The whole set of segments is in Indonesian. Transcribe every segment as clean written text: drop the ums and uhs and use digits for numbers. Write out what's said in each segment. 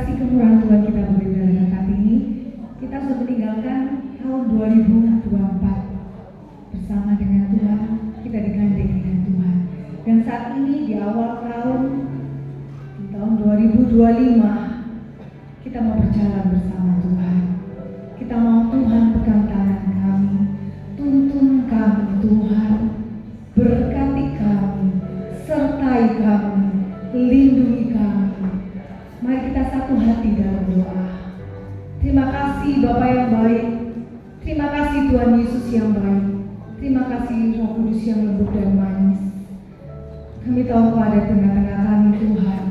kasih kemurahan Tuhan kita berbeda dengan saat ini. Kita sudah meninggalkan tahun 2024 bersama dengan Tuhan, kita digandeng dengan Tuhan. Dan saat ini di awal tahun, di tahun 2025, kita mau berjalan bersama Tuhan. Kita mau Tuhan pegang tangan kami, tuntun kami Tuhan, berkati kami, sertai kami, lindungi kami. Mari kita satu hati dalam doa. Terima kasih Bapa yang baik, terima kasih Tuhan Yesus yang baik, terima kasih Roh Kudus yang lembut dan manis. Kami tahu pada tengah-tengah kami Tuhan,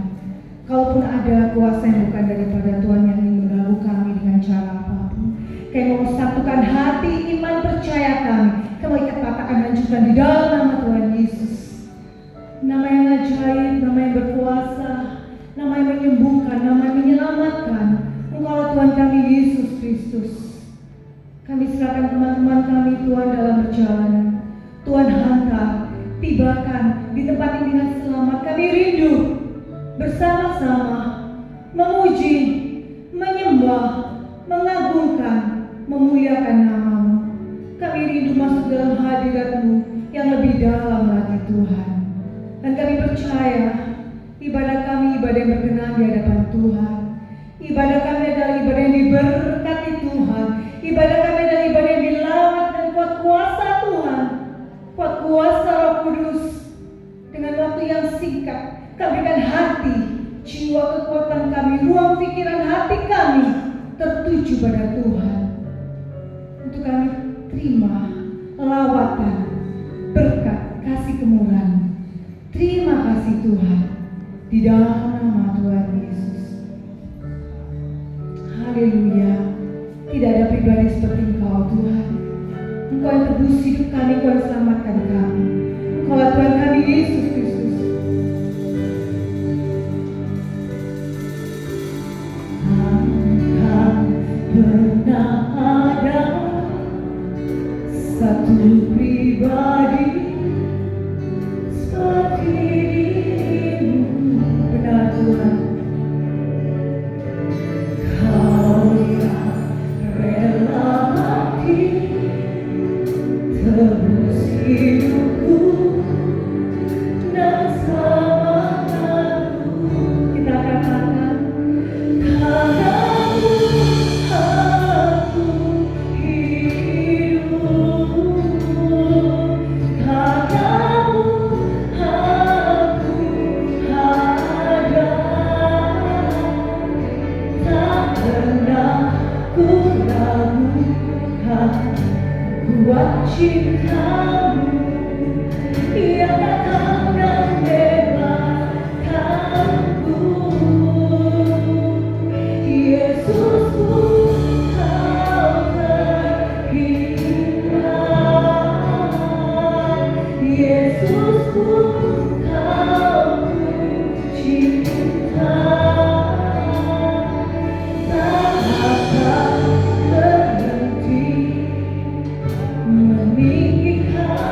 kalaupun ada kuasa yang bukan daripada Tuhan yang ingin mengganggu kami dengan cara apapun, kami mau satukan hati, iman, percaya kami. Kami ikat patahkan, hancurkan di dalam nama Tuhan Yesus. Nama yang ajaib, nama yang berkuasa, nama yang menyembuhkan, nama yang menyelamatkan. Engkau Tuhan kami Yesus Kristus. Kami serahkan teman-teman kami Tuhan dalam perjalanan. Tuhan hantar, tibakan di tempat ini dengan selamat. Kami rindu bersama-sama memuji, menyembah, mengagungkan, memuliakan nama-Mu. Kami rindu masuk dalam hadirat-Mu yang lebih dalam lagi Tuhan. Dan kami percaya ibadah kami ibadah yang berkenan di hadapan Tuhan. Ibadah kami adalah ibadah yang diberkati Tuhan. Ibadah kami adalah ibadah yang dilawat dan kuat kuasa Tuhan, kuat kuasa Roh Kudus. Dengan waktu yang singkat, kami berikan hati, jiwa, kekuatan kami, ruang pikiran hati kami tertuju pada Tuhan. Untuk kami terima lawatan, berkat, kasih kemurahan. Terima kasih Tuhan, di dalam nama Tuhan Yesus. Haleluya. Tidak ada pribadi seperti Engkau Tuhan. Engkau yang tebus hidup kami, Engkau yang selamatkan kami. Engkau Tuhan kami Yesus Kristus. Takkan pernah ada satu pribadi seperti dirimu. Benar Tuhan. Tebus hidupku dan selamatkanku. Kita katakan, karenamu aku hidup, karenamu aku ada. Tak pernah ku ragukan buat cintamu yang datang dan bebaskanku. Yesusku, Kau terhidupkan. Yesusku, Kau cinta. Tak akan berhenti meninggikan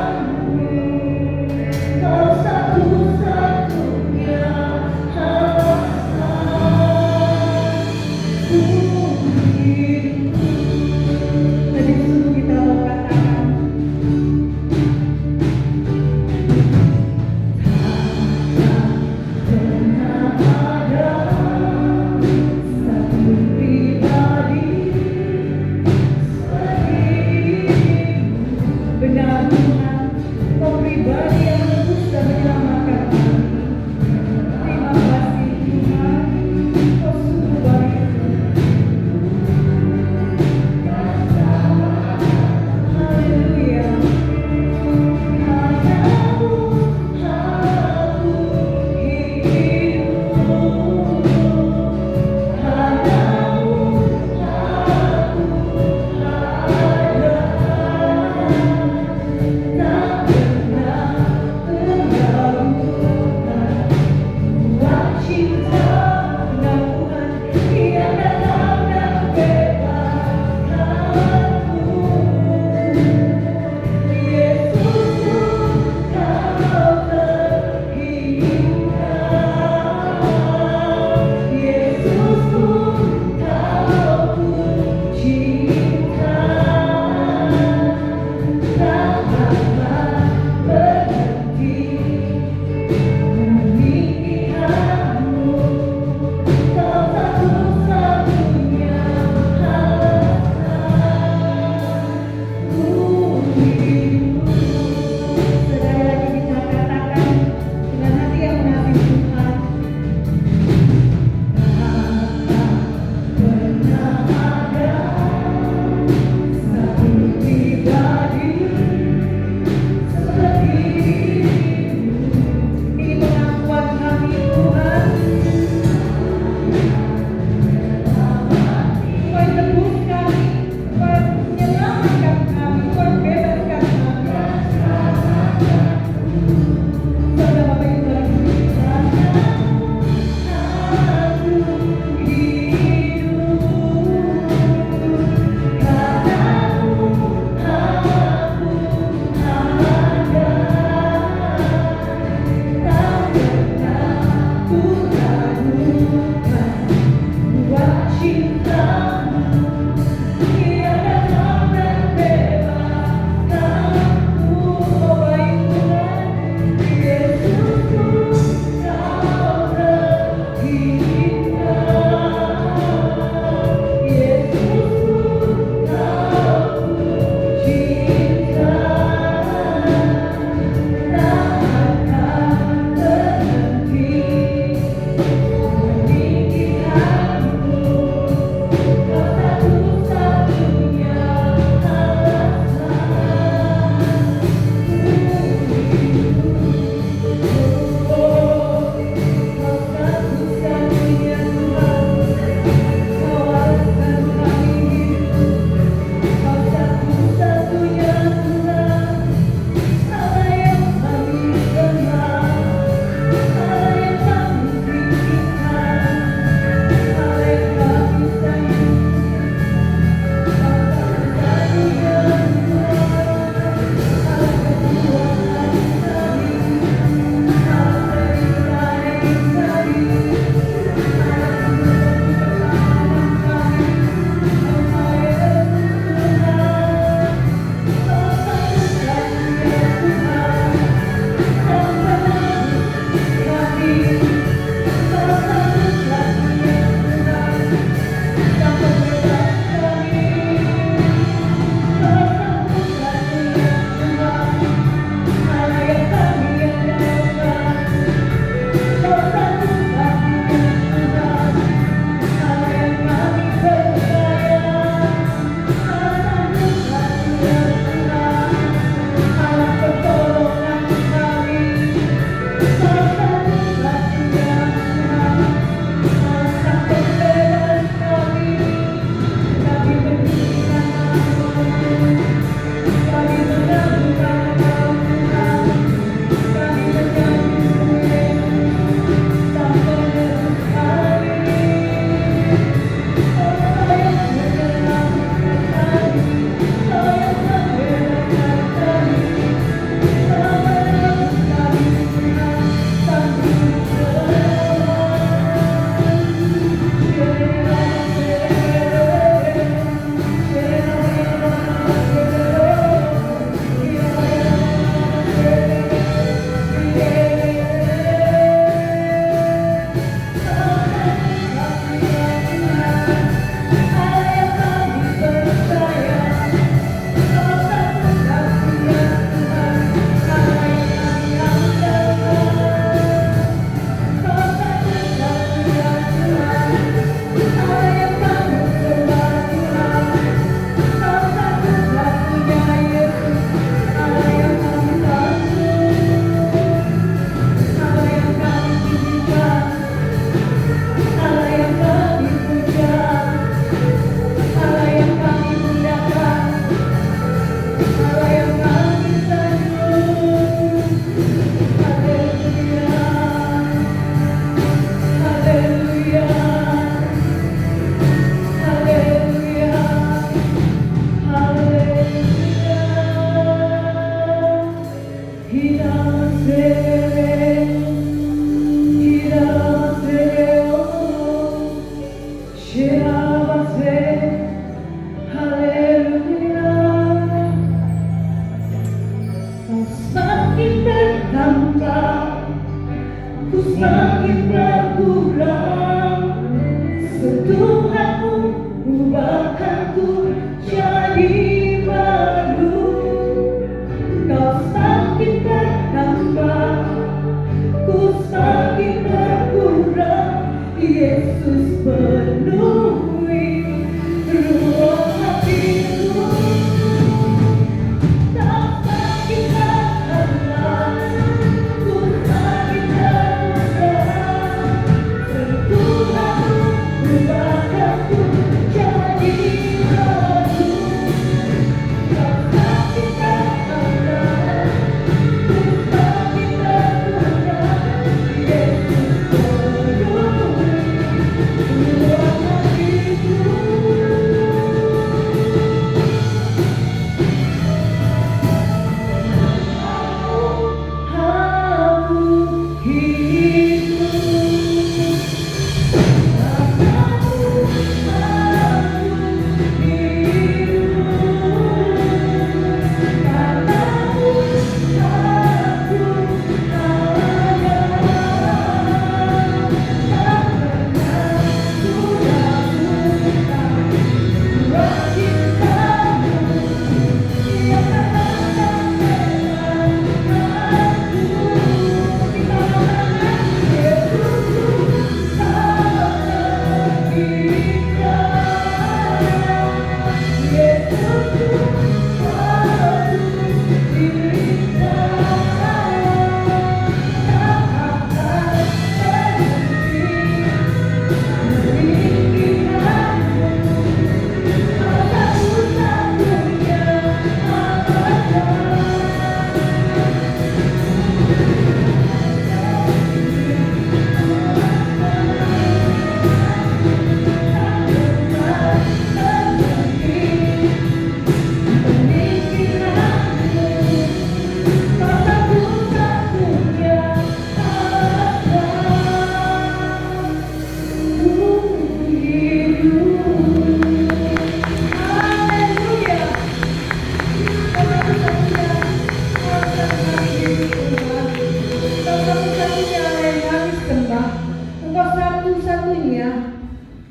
satu-satunya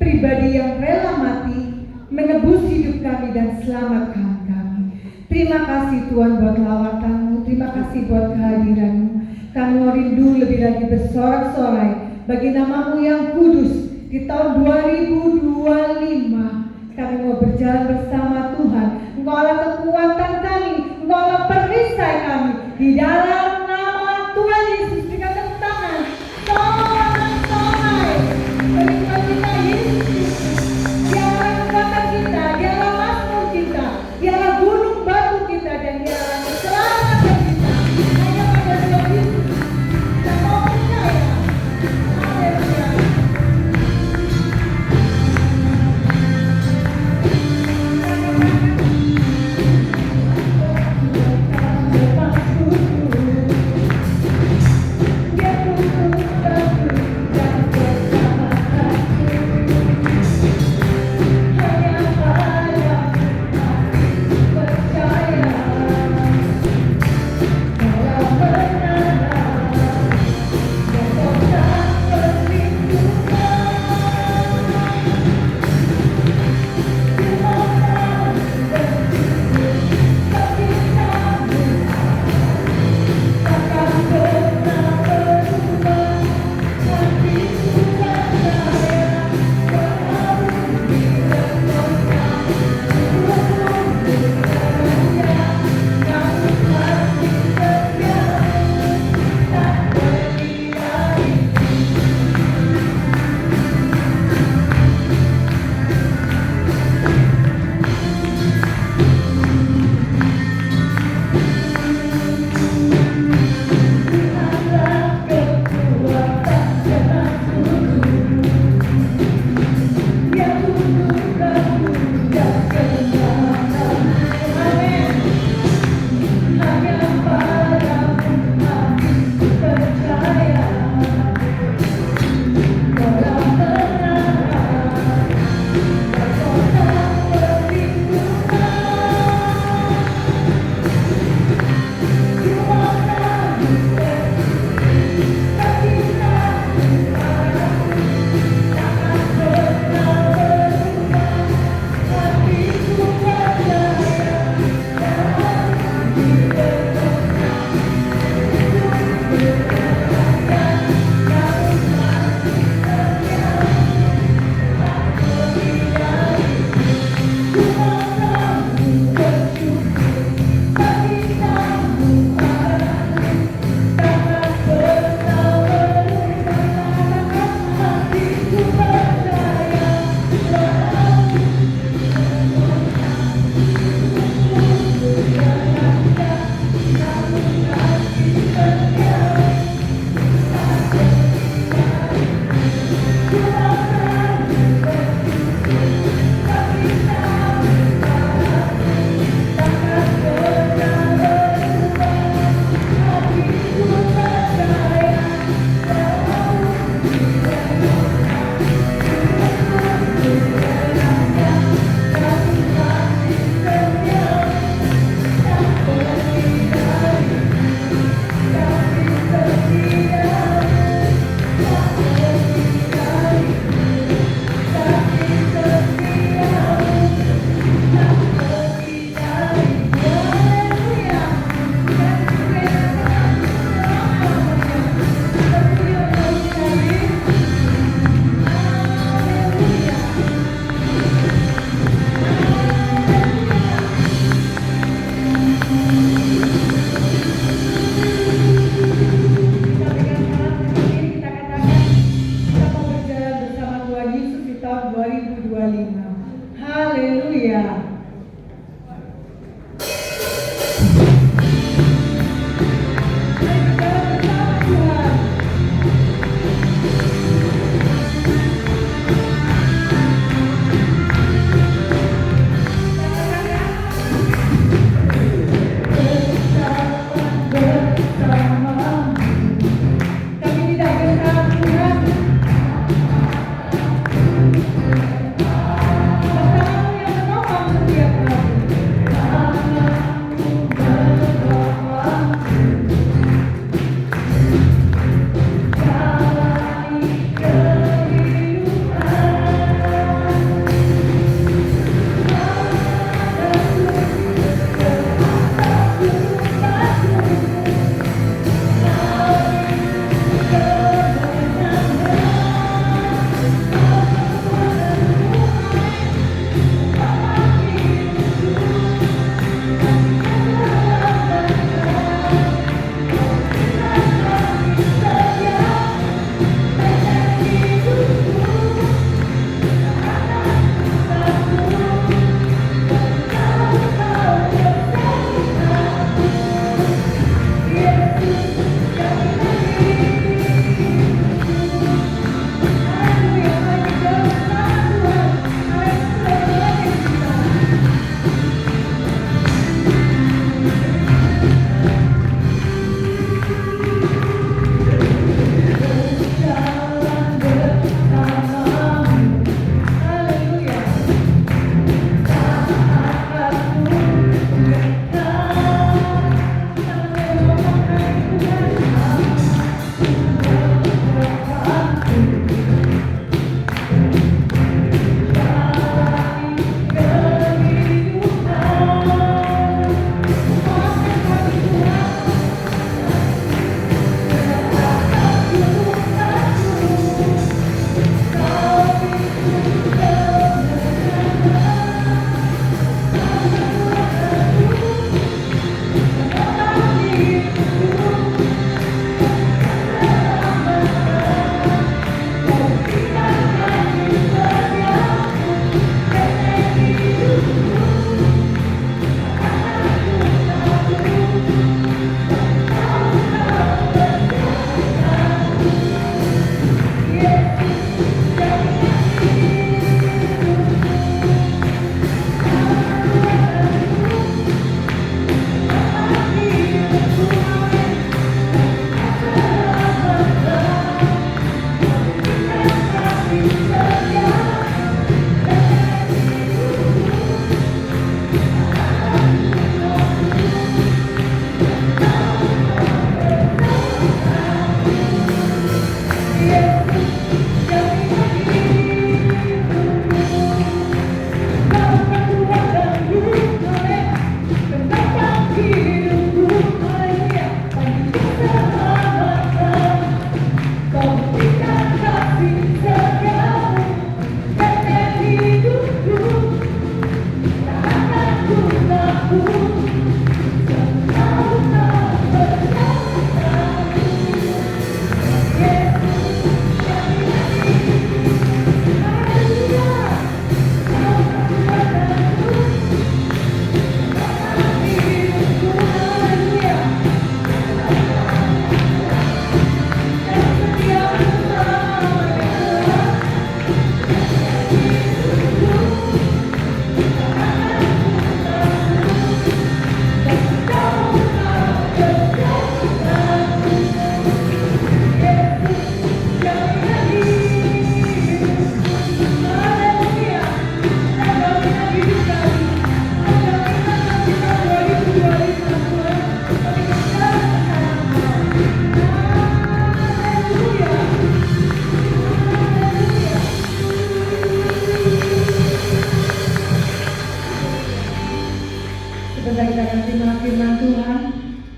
pribadi yang rela mati menebus hidup kami dan selamatkan kami. Terima kasih Tuhan buat lawatan-Mu, terima kasih buat kehadiran-Mu. Kami mau rindu lebih lagi bersorak-sorai bagi nama-Mu yang kudus di tahun 2025. Kami mau berjalan bersama Tuhan. Engkau adalah kekuatan kami, Engkau adalah perisai kami. Di dalam nama Tuhan Yesus berikan tepuk tangan. Sorak-sorai berikan kita Yesus. Dialah kekuatan kita, dialah mazmur kita, dialah gunung batu kita, dan dialah keselamatan kita. Hanya pada Tuhan Yesus kita mau percaya. Haleluya. Lepas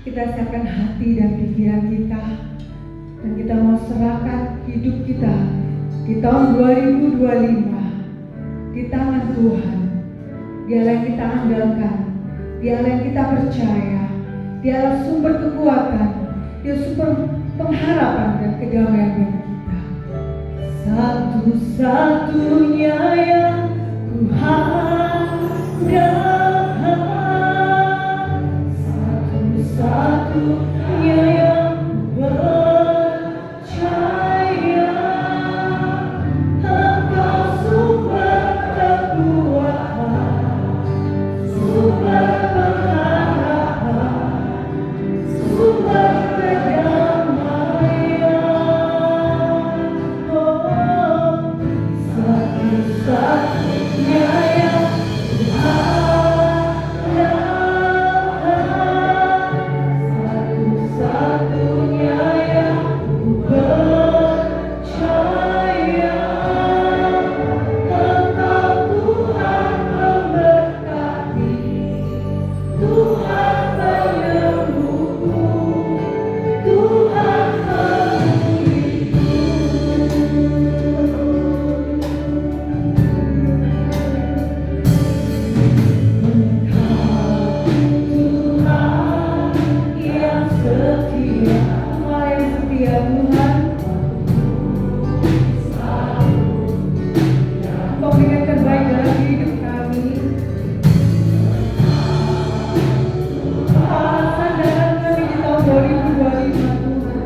kita siapkan hati dan pikiran kita, dan kita mau serahkan hidup kita di tahun 2025 di tangan Tuhan. Dialah yang kita andalkan, Dialah yang kita percaya, Dialah sumber kekuatan, Dia sumber pengharapan dan kedamaian bagi kita. Satu-satunya yang ku handalkan, satu-satunya yang ku percaya, Engkau sumber kekuatan, sumber pengharapan, sumber kedamaian. Oh, satu-satunya yang ku handalkan, satu-satunya yang ku percaya, Engkau Tuhan memberkati, Tuhan menyembuhku, Tuhan memulihku. Engkau Tuhan yang setia, Tuhan yang setia, Tuhan. Engkau berikan terbaik dalam hidup kami. Tuhan, sandaran kami di tahun 2025, Tuhan.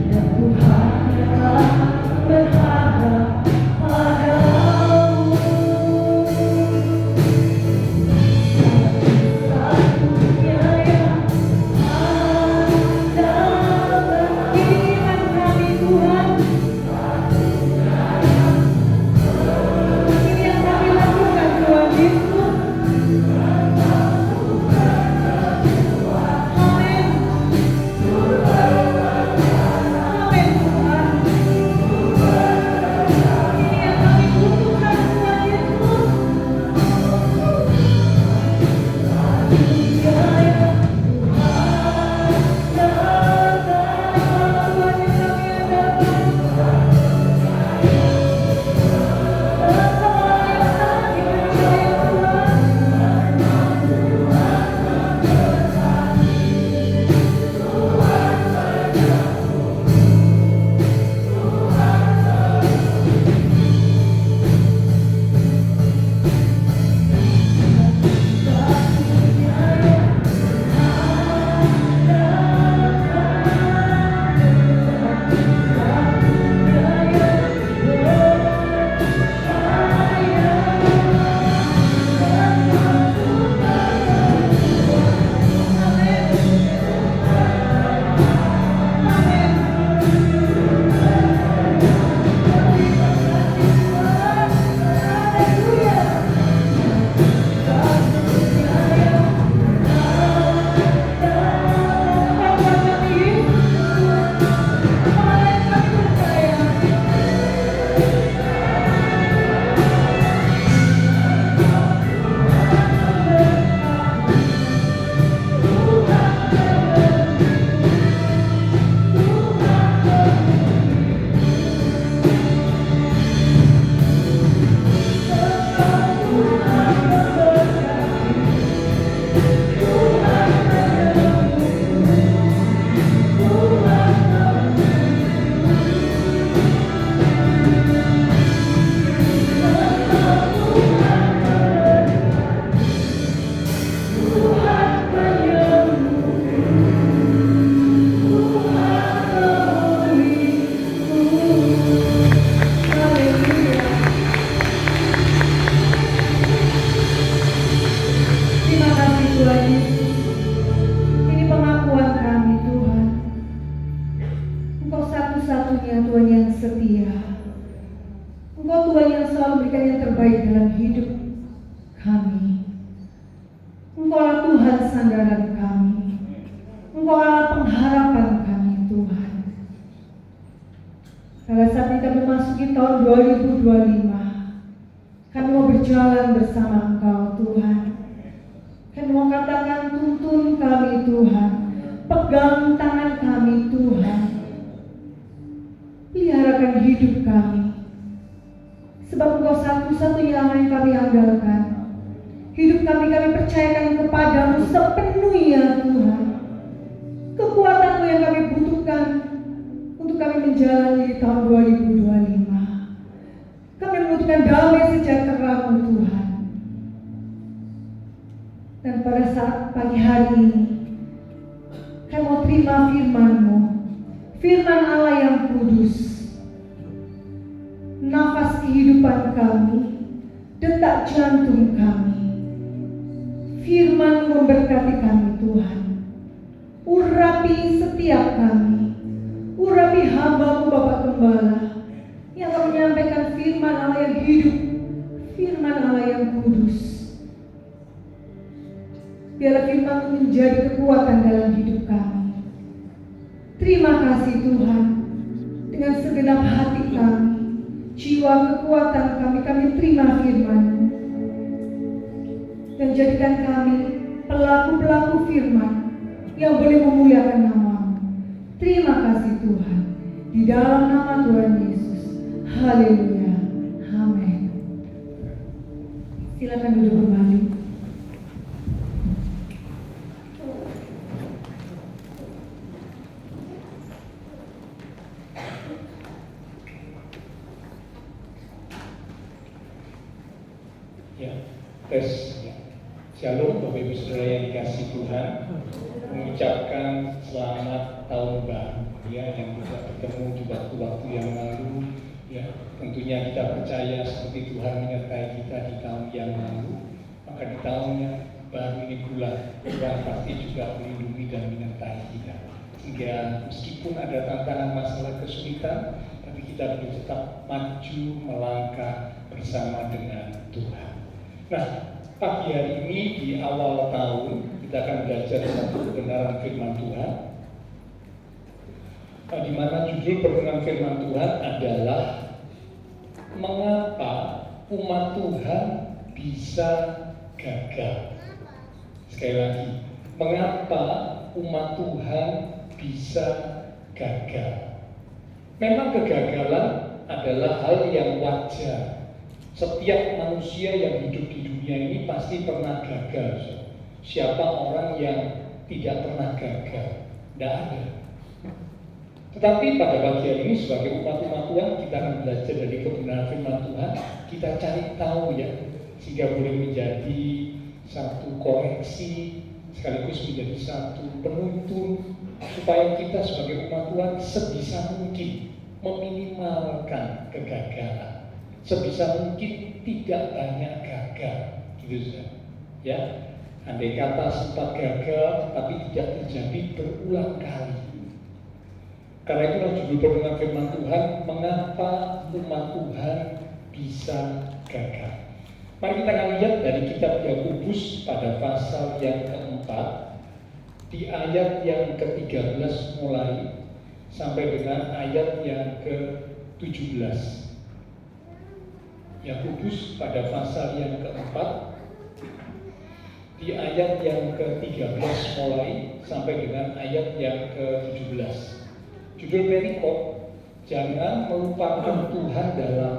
Dan Tuhan telah berharap padamu. Satu-satunya yang handalkan iman kami, Tuhan. Ini yang kami lakukan, Tuhan Yesus. Amin. Amin, Tuhan. Ini yang kami butuhkan, Tuhan Yesus. Dia yang handalkan, Tuhan yang kami andalkan. Engkau yang sangat dipercaya, Tuhan. Terima kasih, Tuhan Yesus. Ini pengakuan kami, Tuhan. Engkau satu-satunya Tuhan yang setia. Engkau Tuhan yang selalu berikan yang terbaik dalam hidup kami. Engkaulah Tuhan sandaran kami. Engkaulah pengharapan kami, Tuhan. Pada saat kita memasuki tahun 2025, kami mau berjalan bersama Engkau, Tuhan. Kami mau katakan, tuntun kami Tuhan. Pegang tangan kami Tuhan. Peliharakan hidup kami. Sebab Engkau satu-satunya Allah yang kami andalkan. Hidup kami percayakan kepadamu sepenuhnya Tuhan. Kekuatan-Mu yang kami butuhkan untuk kami menjalani di tahun 2025. Kami membutuhkan damai sejahtera-Mu Tuhan. Dan pada saat pagi hari ini, kami mau terima firman-Mu, firman Allah yang kudus, nafas kehidupan kami, detak jantung kami. Firman-Mu memberkati kami Tuhan. Urapi setiap kami, urapi hamba-Mu Bapak Gembala yang akan menyampaikan firman Allah yang hidup, firman Allah yang kudus. Biarlah firman-Mu menjadi kekuatan dalam hidup kami. Terima kasih Tuhan. Dengan segenap hati kami, jiwa kekuatan kami terima firman-Mu. Dan jadikan kami pelaku-pelaku firman yang boleh memuliakan nama-Mu. Terima kasih Tuhan. Di dalam nama Tuhan Yesus. Haleluya. Amin. Silakan duduk kembali. Shalom Bapak Ibu Saudara yang dikasihi Tuhan. Mengucapkan selamat tahun baru ya, yang kita bertemu di waktu-waktu yang lalu ya. Tentunya kita percaya seperti Tuhan menyertai kita di tahun yang lalu, maka di tahun yang baru ini pula Tuhan pasti juga melindungi dan menyertai kita. Sehingga meskipun ada tantangan masalah kesulitan, tapi kita perlu tetap maju melangkah bersama dengan Tuhan. Nah, pagi hari ini di awal tahun kita akan belajar satu kebenaran firman Tuhan, di mana judul pertemuan firman Tuhan adalah mengapa umat Tuhan bisa gagal. Sekali lagi, mengapa umat Tuhan bisa gagal. Memang kegagalan adalah hal yang wajar. Setiap manusia yang hidup di dunia ini pasti pernah gagal. Siapa orang yang tidak pernah gagal? Tidak ada. Tetapi pada pagi hari ini sebagai umat-umat Tuhan, kita akan belajar dari kebenaran firman Tuhan. Kita cari tahu ya, sehingga boleh menjadi satu koreksi, sekaligus menjadi satu penuntun, supaya kita sebagai umat Tuhan sebisa mungkin meminimalkan kegagalan. Sebisa mungkin tidak banyak gagal, gitu ya. Andai kata sempat gagal, tapi tidak terjadi berulang kali. Karena itulah judul pertemuan firman Tuhan, mengapa umat Tuhan bisa gagal. Mari kita akan lihat dari kitab Yakobus pada pasal yang keempat, di ayat yang ke-13 mulai sampai dengan ayat yang ke-17. Yakobus pada pasal yang keempat di ayat yang ke-13 mulai sampai dengan ayat yang ke-17. Judul perikop, jangan melupakan Tuhan dalam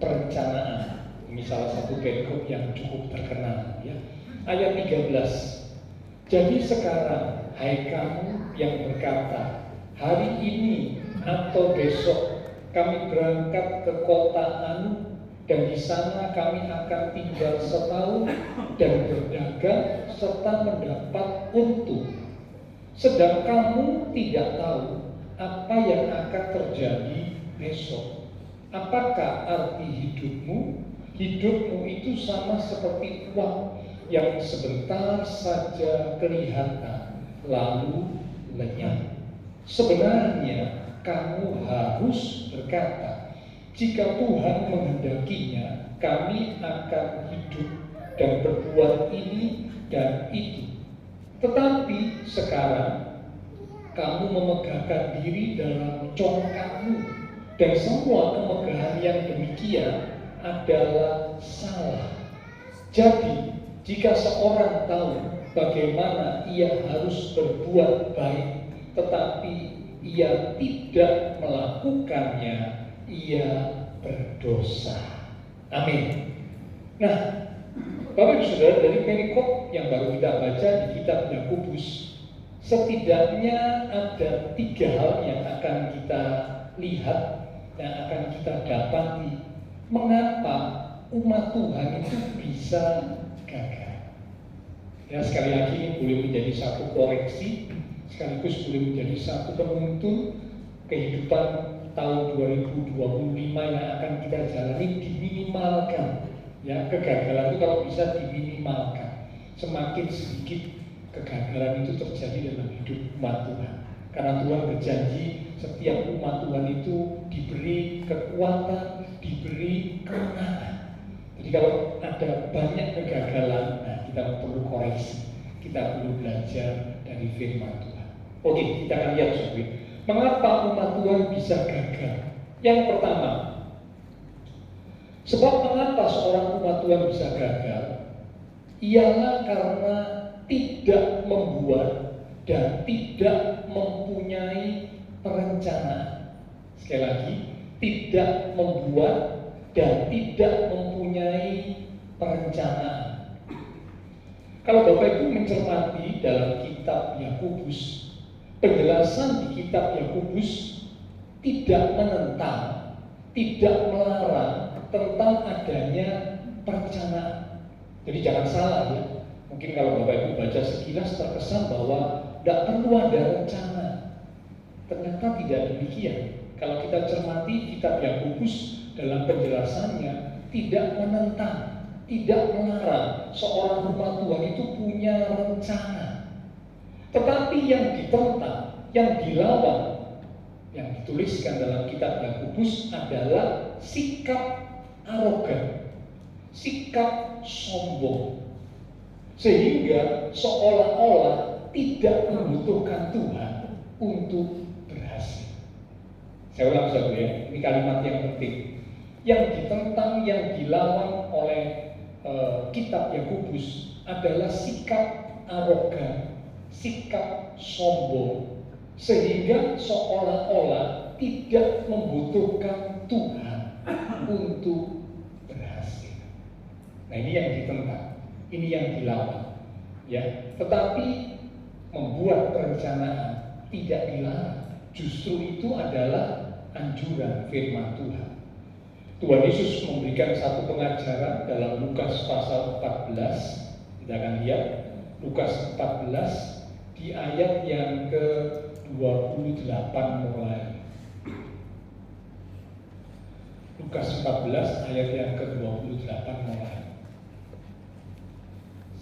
perencanaan. Ini salah satu perikop yang cukup terkenal ya. Ayat 13. Jadi sekarang hai kamu yang berkata, hari ini atau besok kami berangkat ke kota anu, dan di sana kami akan tinggal setahun dan berdagang serta mendapat untung. Sedang kamu tidak tahu apa yang akan terjadi besok. Apakah arti hidupmu? Hidupmu itu sama seperti uang yang sebentar saja kelihatan lalu lenyap. Sebenarnya kamu harus berkata, jika Tuhan menghendakinya, kami akan hidup dan berbuat ini dan itu. Tetapi sekarang kamu memegahkan diri dalam congkakmu, dan semua kemegahan yang demikian adalah salah. Jadi, jika seorang tahu bagaimana ia harus berbuat baik, tetapi ia tidak melakukannya, ia berdosa. Amin. Nah, Bapak Ibu Saudara, dari perikop yang baru kita baca di kitab Yakobus, setidaknya ada 3 hal yang akan kita lihat, yang akan kita dapati mengapa umat Tuhan itu bisa gagal. Ya, sekali lagi ini boleh menjadi satu koreksi, sekaligus boleh menjadi satu penuntun kehidupan tahun 2025 yang akan kita jalani. Diminimalkan, ya, kegagalan itu kalau bisa diminimalkan. Semakin sedikit kegagalan itu terjadi dalam hidup umat Tuhan, karena Tuhan berjanji setiap umat Tuhan itu diberi kekuatan, diberi kemenangan. Jadi kalau ada banyak kegagalan, nah kita perlu koreksi, kita perlu belajar dari firman Tuhan. Oke, kita akan lihat saudara, mengapa umat Tuhan bisa gagal. Yang pertama, sebab mengapa seorang umat Tuhan bisa gagal, ialah karena tidak membuat dan tidak mempunyai perencanaan. Sekali lagi, tidak membuat dan tidak mempunyai perencanaan. Kalau Bapak Ibu mencermati dalam kitab Yakobus, penjelasan di kitab Yakobus tidak menentang, tidak melarang tentang adanya perencanaan. Jadi jangan salah ya. Mungkin kalau Bapak Ibu baca sekilas terkesan bahwa tidak perlu ada rencana. Ternyata tidak demikian. Kalau kita cermati kitab Yakobus dalam penjelasannya tidak menentang, tidak melarang seorang umat Tuhan itu punya rencana. Tetapi yang ditentang, yang dilawan, yang dituliskan dalam kitab Yakobus adalah sikap arogan, sikap sombong, sehingga seolah-olah tidak membutuhkan Tuhan untuk berhasil. Saya ulang satu ya, ini kalimat yang penting. Yang ditentang, yang dilawan oleh kitab Yakobus adalah sikap arogan, sikap sombong, sehingga seolah-olah tidak membutuhkan Tuhan untuk berhasil. Nah, ini yang ditentang, ini yang dilawan, ya. Tetapi membuat perencanaan tidak dilarang. Justru itu adalah anjuran firman Tuhan. Tuhan Yesus memberikan satu pengajaran dalam Lukas pasal 14. Kita akan lihat Lukas 14 di ayat yang ke-28 mulai. Lukas 14 ayat yang ke-28 mulai.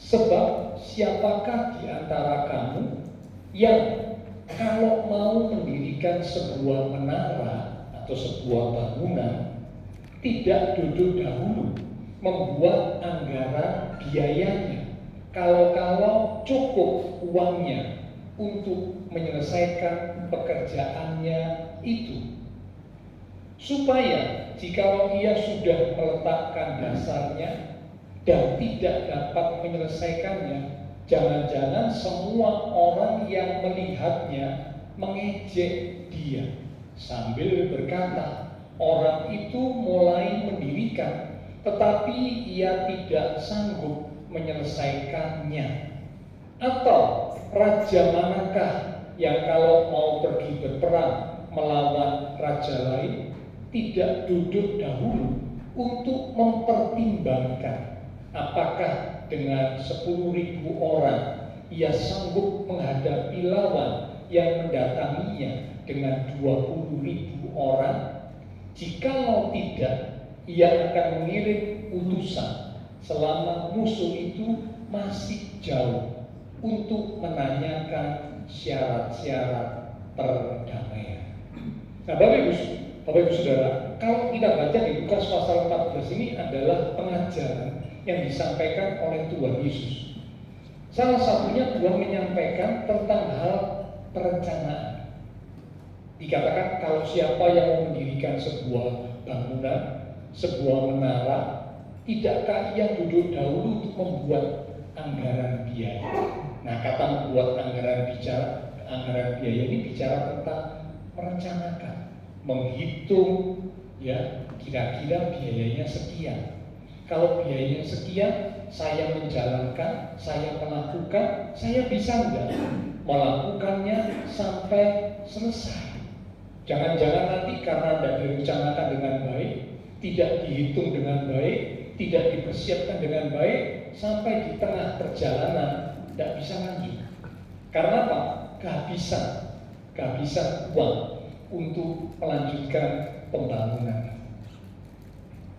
Sebab siapakah di antara kamu yang kalau mau mendirikan sebuah menara atau sebuah bangunan tidak duduk dahulu membuat anggaran biayanya, kalau cukup uangnya untuk menyelesaikan pekerjaannya itu, supaya jikalau ia sudah meletakkan dasarnya dan tidak dapat menyelesaikannya, jangan-jangan semua orang yang melihatnya mengejek dia sambil berkata, orang itu mulai mendirikan, tetapi ia tidak sanggup menyelesaikannya. Atau raja manakah yang kalau mau pergi berperang melawan raja lain tidak duduk dahulu untuk mempertimbangkan apakah dengan 10.000 orang ia sanggup menghadapi lawan yang mendatanginya dengan 20.000 orang? Jikalau tidak, ia akan mengirim utusan selama musuh itu masih jauh untuk menanyakan syarat-syarat perdamaian. Nah, Bapak Ibu Saudara, kalau kita baca di Lukas pasal 14 ini adalah pengajaran yang disampaikan oleh Tuhan Yesus. Salah satunya Tuhan menyampaikan tentang hal perencanaan. Dikatakan kalau siapa yang mau mendirikan sebuah bangunan, sebuah menara, tidakkah ia duduk dahulu untuk membuat anggaran biaya? Nah, kata membuat anggaran biaya ini bicara tentang merencanakan, menghitung, ya, kira-kira biayanya sekian. Kalau biayanya sekian, saya menjalankan, saya melakukan, saya bisa enggak melakukannya sampai selesai. Jangan-jangan nanti karena tidak direncanakan dengan baik, tidak dihitung dengan baik, tidak dipersiapkan dengan baik, sampai di tengah perjalanan tidak bisa lanjut. Karena apa? Kehabisan uang untuk melanjutkan pembangunan.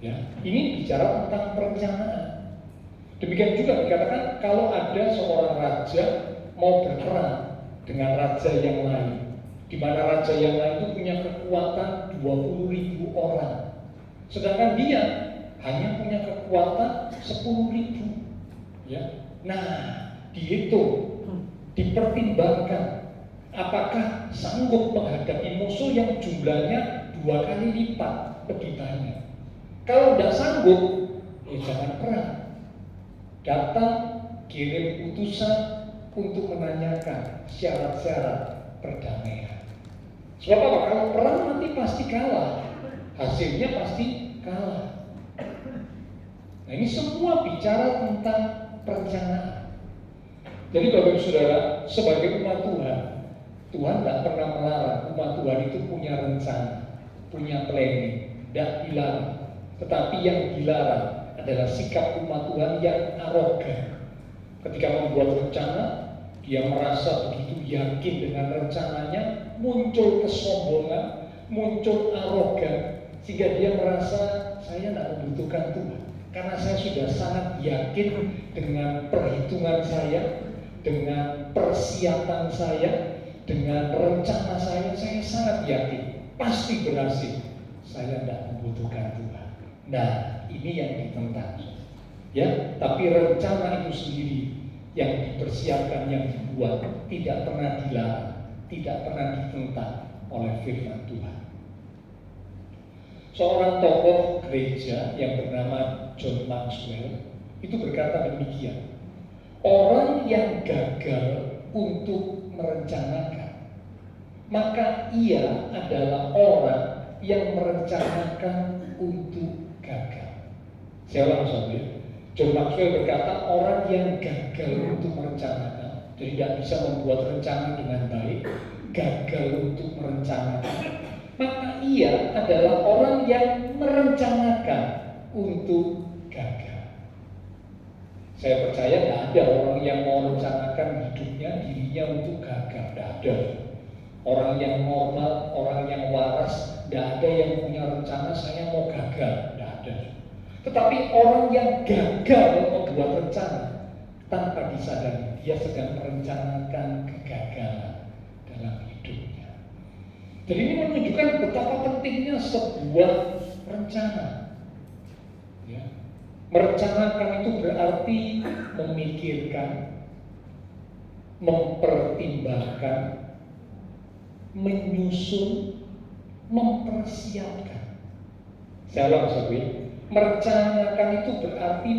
Ya, ini bicara tentang perencanaan. Demikian juga dikatakan kalau ada seorang raja mau berperang dengan raja yang lain, di mana raja yang lain itu punya kekuatan 20.000 orang, sedangkan dia hanya punya kekuatan 10.000. Ya, nah, dihitung, dipertimbangkan, apakah sanggup menghadapi musuh yang jumlahnya 2 kali lipat lebih banyak. Kalau tidak sanggup, ya jangan perang. Datang, kirim utusan untuk menanyakan syarat-syarat perdamaian. Sebab apa? Kalau perang nanti pasti kalah, hasilnya pasti kalah. Nah, ini semua bicara tentang perencanaan. Jadi Bapak Ibu Saudara, sebagai umat Tuhan, Tuhan tidak pernah melarang umat Tuhan itu punya rencana, punya planning, tidak dilarang. Tetapi yang dilarang adalah sikap umat Tuhan yang arogan. Ketika membuat rencana, dia merasa begitu yakin dengan rencananya, muncul kesombongan, muncul arogan, sehingga dia merasa saya tidak membutuhkan Tuhan. Karena saya sudah sangat yakin dengan perhitungan saya, dengan persiapan saya, dengan rencana saya sangat yakin pasti berhasil. Saya tidak membutuhkan Tuhan. Nah, ini yang ditentang, ya. Tapi rencana itu sendiri yang dipersiapkan, yang dibuat, tidak pernah dilarang, tidak pernah ditentang oleh firman Tuhan. Seorang tokoh gereja yang bernama John Maxwell itu berkata demikian: orang yang gagal untuk merencanakan, maka ia adalah orang yang merencanakan untuk gagal. Saya ulang lagi. John Maxwell berkata orang yang gagal untuk merencanakan, jadi tidak bisa membuat rencana dengan baik, gagal untuk merencanakan, maka ia adalah orang yang merencanakan untuk gagal. Saya percaya tidak ada orang yang mau merencanakan hidupnya, dirinya untuk gagal. Tidak ada. Orang yang normal, orang yang waras, tidak ada yang punya rencana saya mau gagal. Tidak ada. Tetapi orang yang gagal membuat rencana, tanpa disadari dia sedang merencanakan kegagalan dalam hidupnya. Jadi ini menunjukkan betapa pentingnya sebuah rencana. Ya. Merencanakan itu berarti memikirkan, mempertimbangkan, menyusun, mempersiapkan. Saya ulang lagi. Merencanakan itu berarti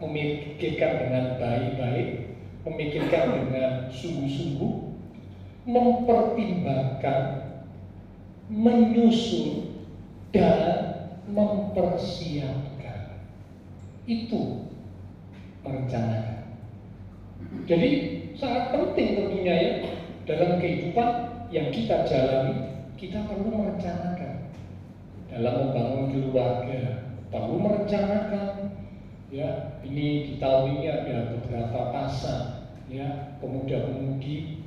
memikirkan dengan baik-baik, memikirkan dengan sungguh-sungguh, mempertimbangkan, menyusun, dan mempersiapkan. Itu merencanakan. Jadi sangat penting tentunya ya, dalam kehidupan yang kita jalani, kita perlu merencanakan. Dalam membangun keluarga, perlu merencanakan. Ya, ini di tahun ini ada beberapa pasang, ya, pemuda-pemudi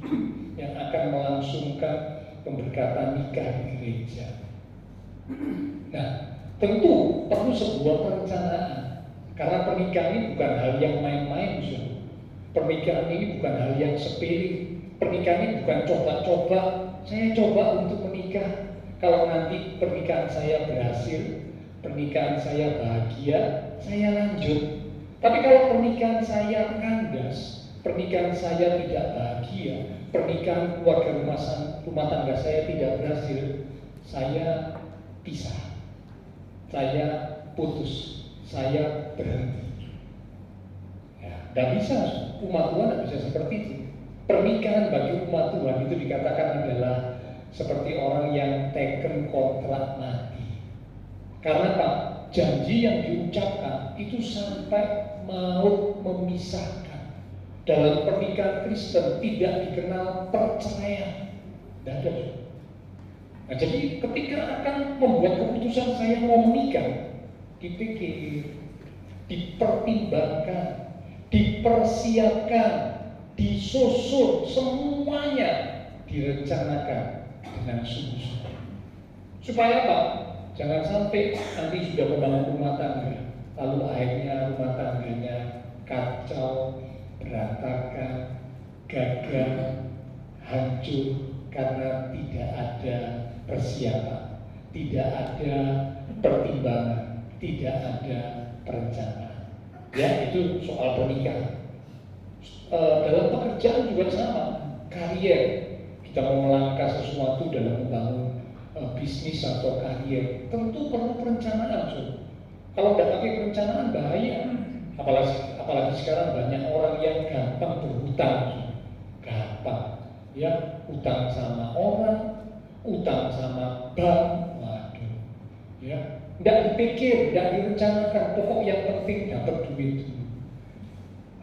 yang akan melangsungkan pemberkatan nikah di gereja. Nah, tentu perlu sebuah perencanaan, karena pernikahan ini bukan hal yang main-main, pernikahan ini bukan hal yang sepele. Pernikahan ini bukan coba-coba, saya coba untuk menikah. Kalau nanti pernikahan saya berhasil, pernikahan saya bahagia, saya lanjut. Tapi kalau pernikahan saya kandas, pernikahan saya tidak bahagia, pernikahan keluarga rumah tangga saya tidak berhasil, saya pisah, saya putus, saya berhenti. Ya, Tidak bisa, umat Tuhan tidak bisa seperti itu. Pernikahan bagi umat Tuhan itu dikatakan adalah seperti orang yang teken kontrak mati. Karena Pak, janji yang diucapkan itu sampai maut memisahkan. Dalam pernikahan Kristen tidak dikenal perceraian. Tidak ada. Nah, jadi ketika akan membuat keputusan saya mau menikah, dipikir, dipertimbangkan, dipersiapkan, disusun, semuanya direncanakan dengan sungguh-sungguh. Supaya apa? Jangan sampai nanti sudah membangun rumah tangga, lalu akhirnya rumah tangganya kacau, berantakan, gagal, hancur karena tidak ada persiapan, tidak ada pertimbangan, tidak ada perencanaan. Ya, itu soal pernikahan. Dalam pekerjaan juga sama, karier. Kita mau melangkah sesuatu dalam membangun bisnis atau karier, tentu perlu perencanaan. Kalau tidak pakai perencanaan bahaya. Apalagi sekarang banyak orang yang gampang berhutang, gampang, ya, utang sama orang, utang sama bank, waduh, ya, tidak dipikir, tidak direncanakan, pokok yang penting dapat duit.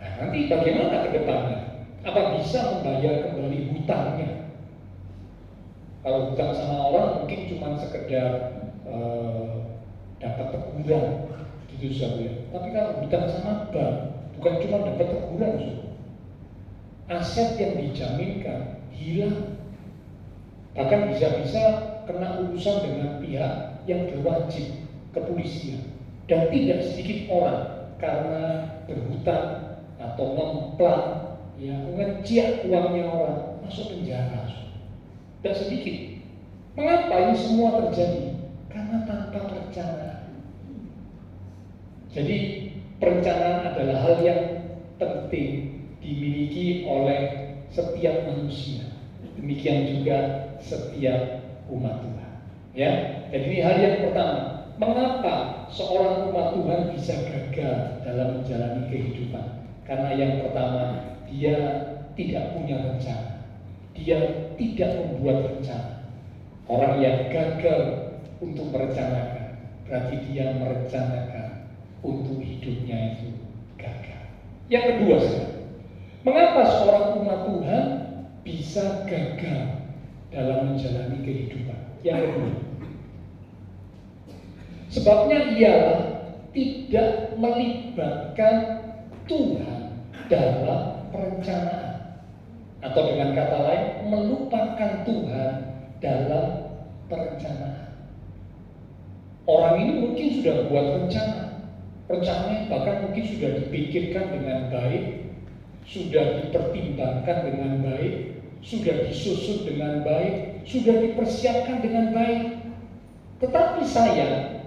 Nah, nanti bagaimana ke depannya? Apa bisa membayar kembali hutangnya? Kalau hutang sama orang mungkin cuma sekedar dapat teguran, gitu saja. Tapi kalau hutang sama bank, bukan cuma dapat teguran, aset yang dijaminkan hilang. Bahkan bisa-bisa kena urusan dengan pihak yang berwajib, kepolisian. Dan tidak sedikit orang karena berhutang atau ngemplang, ya, ngejak uangnya orang, masuk penjara. Tidak sedikit. Mengapa ini semua terjadi? Karena tanpa perencanaan. Jadi perencanaan adalah hal yang penting dimiliki oleh setiap manusia. Demikian juga setiap umat Tuhan. Ya, jadi ini hal yang pertama. Mengapa seorang umat Tuhan bisa gagal dalam menjalani kehidupan? Karena yang pertama, dia tidak punya rencana. Dia tidak membuat rencana. Orang yang gagal untuk merencanakan, berarti dia merencanakan untuk hidupnya itu gagal. Yang kedua, mengapa seorang umat Tuhan bisa gagal dalam menjalani kehidupan? Yang kedua, sebabnya ialah tidak melibatkan Tuhan dalam perencanaan. Atau dengan kata lain, melupakan Tuhan dalam perencanaan. Orang ini mungkin sudah buat rencana. Rencananya bahkan mungkin sudah dipikirkan dengan baik, sudah dipertimbangkan dengan baik, sudah disusun dengan baik, sudah dipersiapkan dengan baik. Tetapi sayang,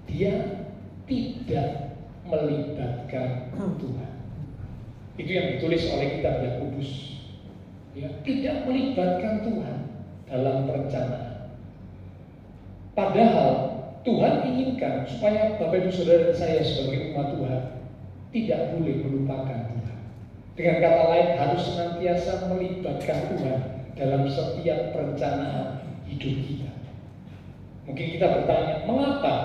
dia tidak melibatkan Tuhan. Itu yang ditulis oleh kitab Yakobus. Ya, tidak melibatkan Tuhan dalam perencanaan. Padahal Tuhan inginkan supaya Bapak Ibu Saudara dan saya sebagai umat Tuhan tidak boleh melupakan Tuhan. Dengan kata lain, harus senantiasa melibatkan Tuhan dalam setiap perencanaan hidup kita. Mungkin kita bertanya, mengapa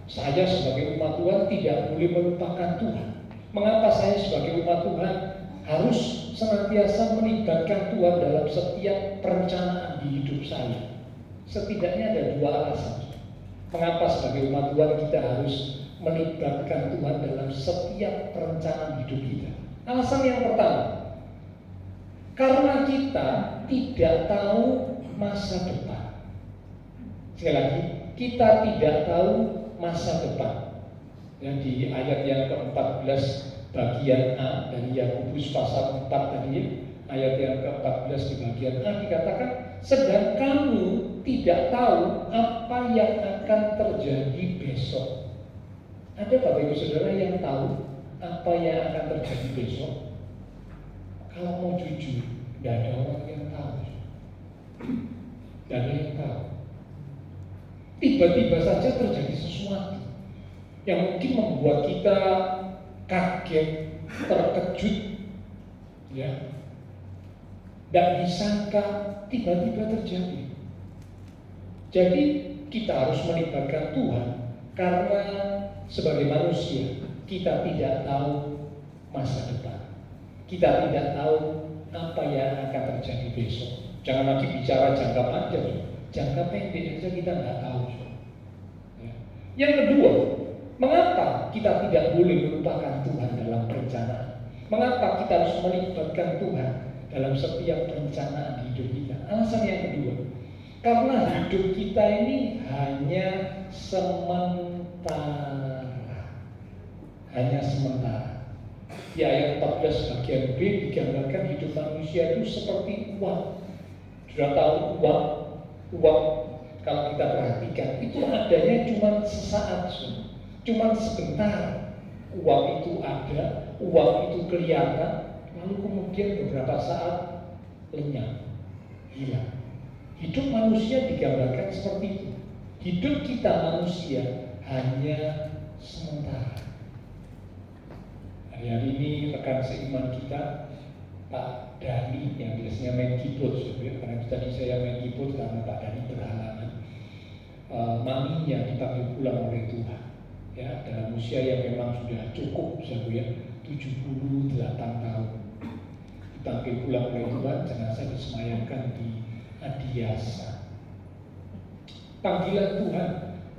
saya sebagai umat Tuhan tidak boleh melupakan Tuhan? Mengapa saya sebagai umat Tuhan harus senantiasa melibatkan Tuhan dalam setiap perencanaan di hidup saya? Setidaknya ada dua alasan. Mengapa sebagai umat Tuhan kita harus melibatkan Tuhan dalam setiap perencanaan hidup kita? Alasan yang pertama, karena kita tidak tahu masa depan. Sekali lagi, kita tidak tahu masa depan. Yang di ayat yang ke-14 bagian A dari Yakobus pasal 4 tadi, ayat yang ke-14 di bagian A dikatakan, sedang kamu tidak tahu apa yang akan terjadi besok. Ada Bapak Ibu Saudara yang tahu apa yang akan terjadi besok? Kalau mau jujur, tidak ada orang yang tahu. Tidak ada yang tahu. Tiba-tiba saja terjadi sesuatu yang mungkin membuat kita kaget, terkejut, ya, dan disangka tiba-tiba terjadi. Jadi kita harus melibatkan Tuhan karena sebagai manusia kita tidak tahu masa depan. Kita tidak tahu apa yang akan terjadi besok. Jangan lagi bicara jangka panjang, jangka pendek saja kita nggak tahu. Ya. Yang kedua, mengapa kita tidak boleh melupakan Tuhan dalam perencanaan? Mengapa kita harus melibatkan Tuhan dalam setiap perencanaan hidup kita? Alasan yang kedua, karena hidup kita ini hanya sementara. Hanya sementara. Di ayat 14 bagian B digambarkan hidup manusia itu seperti uang. Sudah tahu uang kalau kita perhatikan itu adanya cuma sesaat, cuma sebentar. Uang itu ada, uang itu kelihatan, lalu kemudian beberapa saat lenyap, hilang. Hidup manusia digambarkan seperti itu. Hidup kita manusia hanya sementara. Hari ini rekan seiman kita Pak Dani yang biasanya main keyboard, karena tadi saya main keyboard karena Pak Dani berhalangan. Maminya dipanggil pulang oleh Tuhan, ya, dalam usia yang memang sudah cukup, 78 tahun. Dipanggil pulang oleh Tuhan, jenazah disemayamkan di Adiasa. Panggilan Tuhan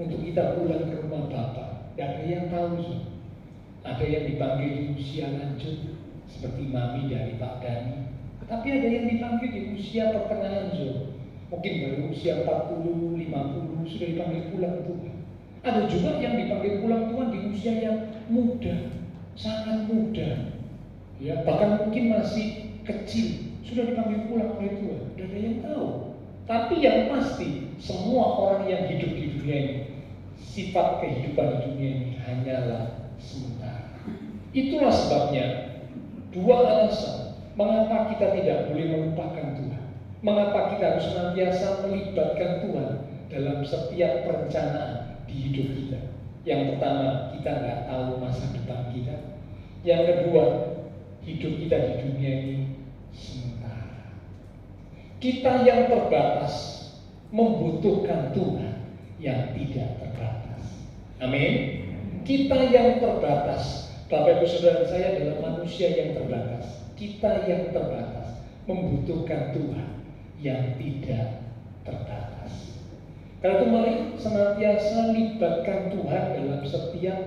untuk kita pulang ke rumah Bapa, tidak ada yang tahu. Ada yang dipanggil di usia lanjut seperti mami dari Pak Dani, tapi ada yang dipanggil di usia pertengahan, mungkin baru usia 40, 50 sudah dipanggil pulang Tuhan. Ada juga yang dipanggil pulang Tuhan di usia yang muda, sangat muda, ya, bahkan mungkin masih kecil sudah dipanggil pulang oleh Tuhan. Tidak ada yang tahu. Tapi yang pasti semua orang yang hidup di dunia ini, sifat kehidupan di dunia ini hanyalah sementara. Itulah sebabnya dua alasan mengapa kita tidak boleh melupakan Tuhan, mengapa kita harus senantiasa melibatkan Tuhan dalam setiap perencanaan di hidup kita. Yang pertama, kita nggak tahu masa depan kita. Yang kedua, hidup kita di dunia ini sementara. Kita yang terbatas membutuhkan Tuhan yang tidak terbatas. Amin. Kita yang terbatas, Bapak Ibu Saudara saya adalah manusia yang terbatas. Kita yang terbatas membutuhkan Tuhan yang tidak terbatas. Karena itu mari senantiasa libatkan Tuhan dalam setiap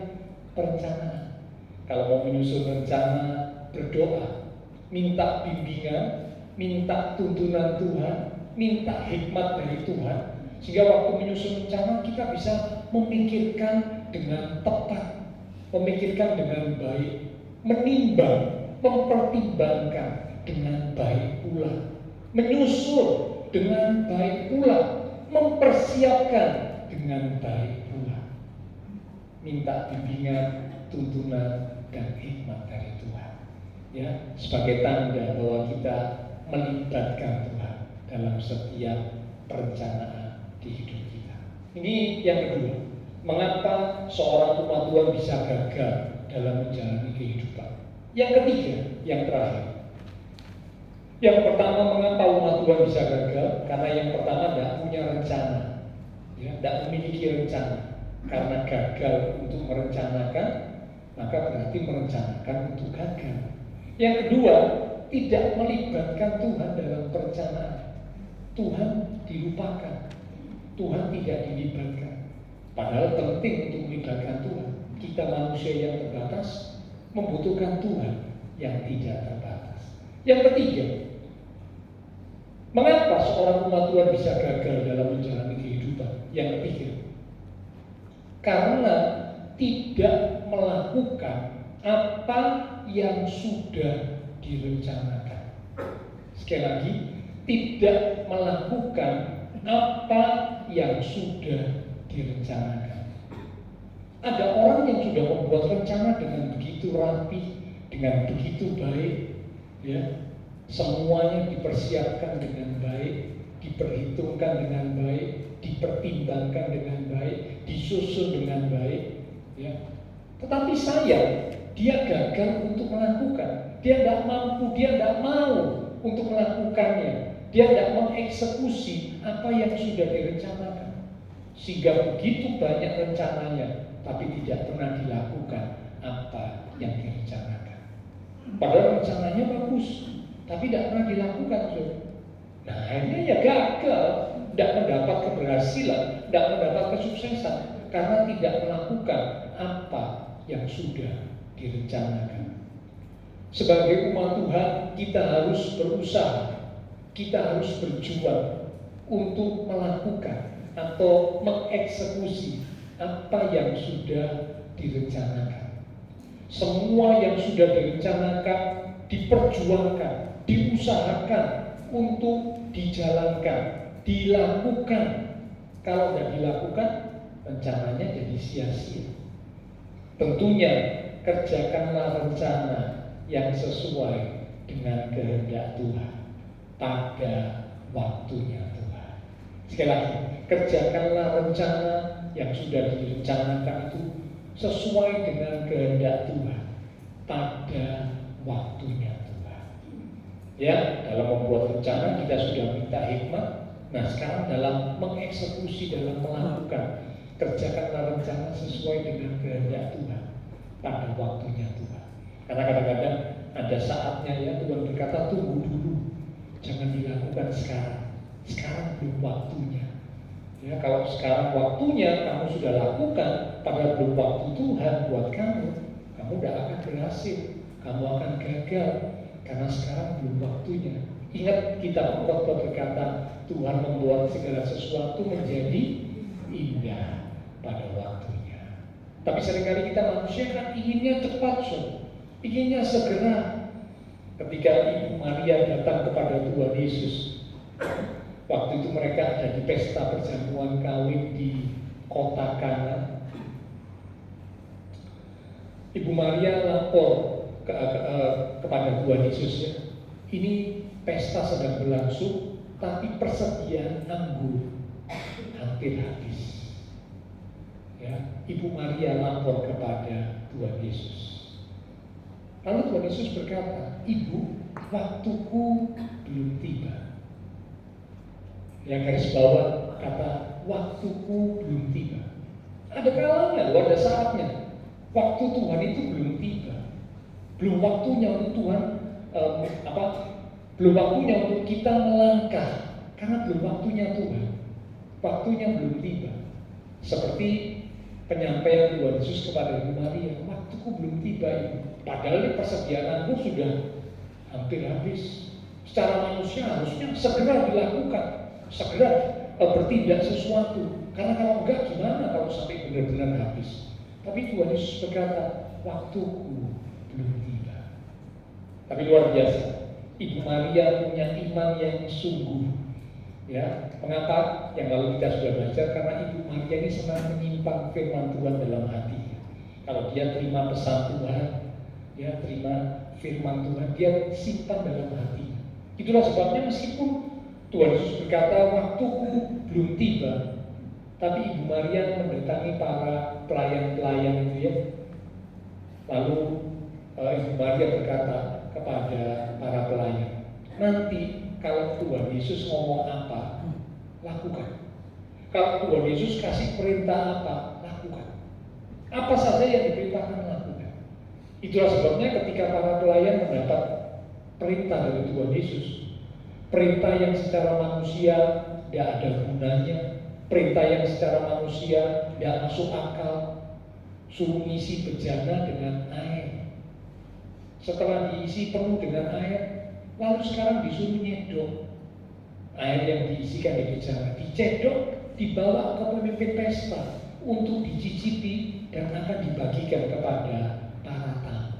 perencanaan. Kalau mau menyusun rencana, berdoa, minta bimbingan, minta tuntunan Tuhan, minta hikmat dari Tuhan, sehingga waktu menyusun rencana kita bisa memikirkan dengan tepat, memikirkan dengan baik, menimbang, mempertimbangkan dengan baik pula, menyusul dengan baik pula, mempersiapkan dengan baik pula. Minta bimbingan, tuntunan, dan hikmat dari Tuhan, ya, sebagai tanda bahwa kita melibatkan Tuhan dalam setiap perencanaan di hidup kita. Ini yang kedua, mengapa seorang umat Tuhan bisa gagal dalam menjalani kehidupan. Yang ketiga, yang terakhir. Yang pertama, mengapa umat Tuhan bisa gagal? Karena yang pertama tidak punya rencana, ya, tidak memiliki rencana. Karena gagal untuk merencanakan, maka berarti merencanakan untuk gagal. Yang kedua, tidak melibatkan Tuhan dalam perencanaan. Tuhan dilupakan, Tuhan tidak dilibatkan. Padahal penting untuk melibatkan Tuhan. Kita manusia yang terbatas membutuhkan Tuhan yang tidak terbatas. Yang ketiga, mengapa seorang umat Tuhan bisa gagal dalam menjalani kehidupan? Yang ketiga, karena tidak melakukan apa yang sudah direncanakan. Sekali lagi, tidak melakukan apa yang sudah direncanakan. Ada orang yang sudah membuat rencana dengan begitu rapi, dengan begitu baik, ya, semuanya dipersiapkan dengan baik, diperhitungkan dengan baik, dipertimbangkan dengan baik, disusun dengan baik, ya. Tetapi sayang, dia gagal untuk melakukan. Dia tidak mampu, dia tidak mau untuk melakukannya. Dia tidak mengeksekusi apa yang sudah direncanakan. Sehingga begitu banyak rencananya, tapi tidak pernah dilakukan apa yang direncanakan. Padahal rencananya bagus, tapi tidak pernah dilakukan. Nah, akhirnya ya gagal, tidak mendapat keberhasilan, tidak mendapat kesuksesan, karena tidak melakukan apa yang sudah direncanakan. Sebagai umat Tuhan, kita harus berusaha, kita harus berjuang untuk melakukan atau mengeksekusi apa yang sudah direncanakan. Semua yang sudah direncanakan, diperjuangkan, diusahakan untuk dijalankan, dilakukan. Kalau tidak dilakukan, rencananya jadi sia-sia. Tentunya kerjakanlah rencana yang sesuai dengan kehendak Tuhan pada waktunya Tuhan. Sekali lagi, kerjakanlah rencana yang sudah direncanakan itu sesuai dengan kehendak Tuhan pada waktunya Tuhan. Ya, dalam membuat rencana kita sudah minta hikmat. Nah, sekarang dalam mengeksekusi, dalam melakukan, kerjakanlah rencana sesuai dengan kehendak Tuhan pada waktunya Tuhan. Karena kadang-kadang ada saatnya ya Tuhan berkata, tunggu dulu, jangan dilakukan sekarang. Sekarang belum waktunya. Ya, kalau sekarang waktunya kamu sudah lakukan, padahal belum waktu Tuhan buat kamu tidak akan berhasil, kamu akan gagal, karena sekarang belum waktunya. Ingat kita pengkhotbah berkata, Tuhan membuat segala sesuatu menjadi indah pada waktunya. Tapi seringkali kita manusia kan inginnya cepat, inginnya segera. Ketika Ibu Maria datang kepada Tuhan Yesus, waktu itu mereka ada di pesta perjamuan kawin di kota Kana. Ibu Maria lapor kepada Tuhan Yesus, ya, ini pesta sedang berlangsung, tapi persediaan anggur hampir habis. Ya, Ibu Maria lapor kepada Tuhan Yesus. Lalu Tuhan Yesus berkata, Ibu, waktuku belum tiba. Ya, garis bawah kata waktuku belum tiba. Ada kalanya, ada saatnya. Waktu Tuhan itu belum tiba. Belum waktunya untuk Tuhan belum waktunya untuk kita melangkah, karena belum waktunya Tuhan. Waktunya belum tiba. Seperti penyampaian Tuhan Yesus kepada Ibu Maria, waktuku belum tiba, Ibu. Padahal persediaanku sudah hampir habis. Secara manusia harusnya segera dilakukan, segera bertindak sesuatu. Karena kalau enggak gimana kalau sampai benar-benar habis. Tapi Tuhan Yesus berkata, waktuku belum tiba. Tapi luar biasa, Ibu Maria punya iman yang sungguh. Ya, mengapa? Yang lalu kita sudah belajar, karena Ibu Maria ini senang menyimpan firman Tuhan dalam hatinya. Kalau dia terima pesan Tuhan, ya terima firman Tuhan, dia simpan dalam hatinya. Itulah sebabnya meskipun Tuhan Yesus berkata waktuku belum tiba, tapi Ibu Maria mendatangi para pelayan-pelayan itu, ya. Lalu Ibu Maria berkata kepada para pelayan, nanti kalau Tuhan Yesus ngomong apa, lakukan. Kalau Tuhan Yesus kasih perintah apa, lakukan. Apa saja yang diperintahkan, lakukan. Itulah sebabnya ketika para pelayan mendapat perintah dari Tuhan Yesus, perintah yang secara manusia tidak ada gunanya, perintah yang secara manusia tidak masuk akal, suruh ngisi bejana dengan air. Setelah diisi penuh dengan air, lalu sekarang disuruh nyedok. Air yang diisikan di bejana dicedok, dibawa ke pemimpin pesta untuk dicicipi dan akan dibagikan kepada para tamu.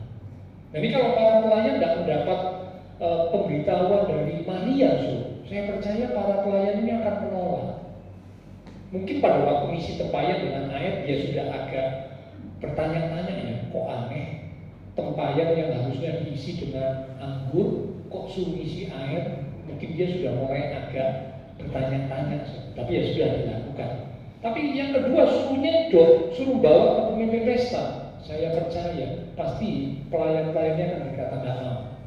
Jadi kalau para pelayan tidak mendapat pemberitahuan dari Maria, saya percaya para pelayan ini akan menolak. Mungkin pada waktu ngisi tempayan dengan air, dia sudah agak bertanya-tanya, ya, kok aneh, tempayan yang harusnya diisi dengan anggur, kok suruh isi air. Mungkin dia sudah mulai agak bertanya-tanya, tapi ya sudah dilakukan. Tapi yang kedua, suruh nyedot, suruh bawa ke pemimpin pesta. saya percaya pasti pelayan-pelayannya akan berkata dalam.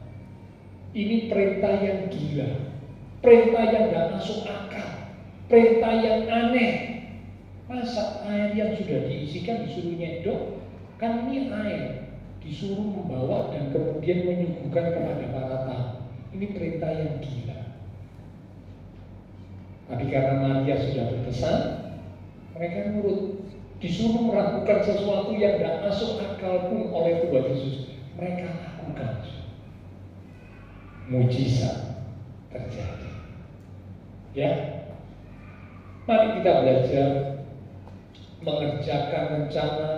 Ini perintah yang gila, perintah yang gak masuk akal, perintah yang aneh. Masa air yang sudah diisikan disuruh nyedok? Kan ini air disuruh membawa dan kemudian menyuguhkan kepada para tamu. Ini perintah yang gila. Tapi karena Maria sudah berpesan, mereka nurut. Disuruh melakukan sesuatu yang gak masuk akal pun oleh Tuhan Yesus, mereka lakukan. Mujizat terjadi. Ya, mari kita belajar mengerjakan rencana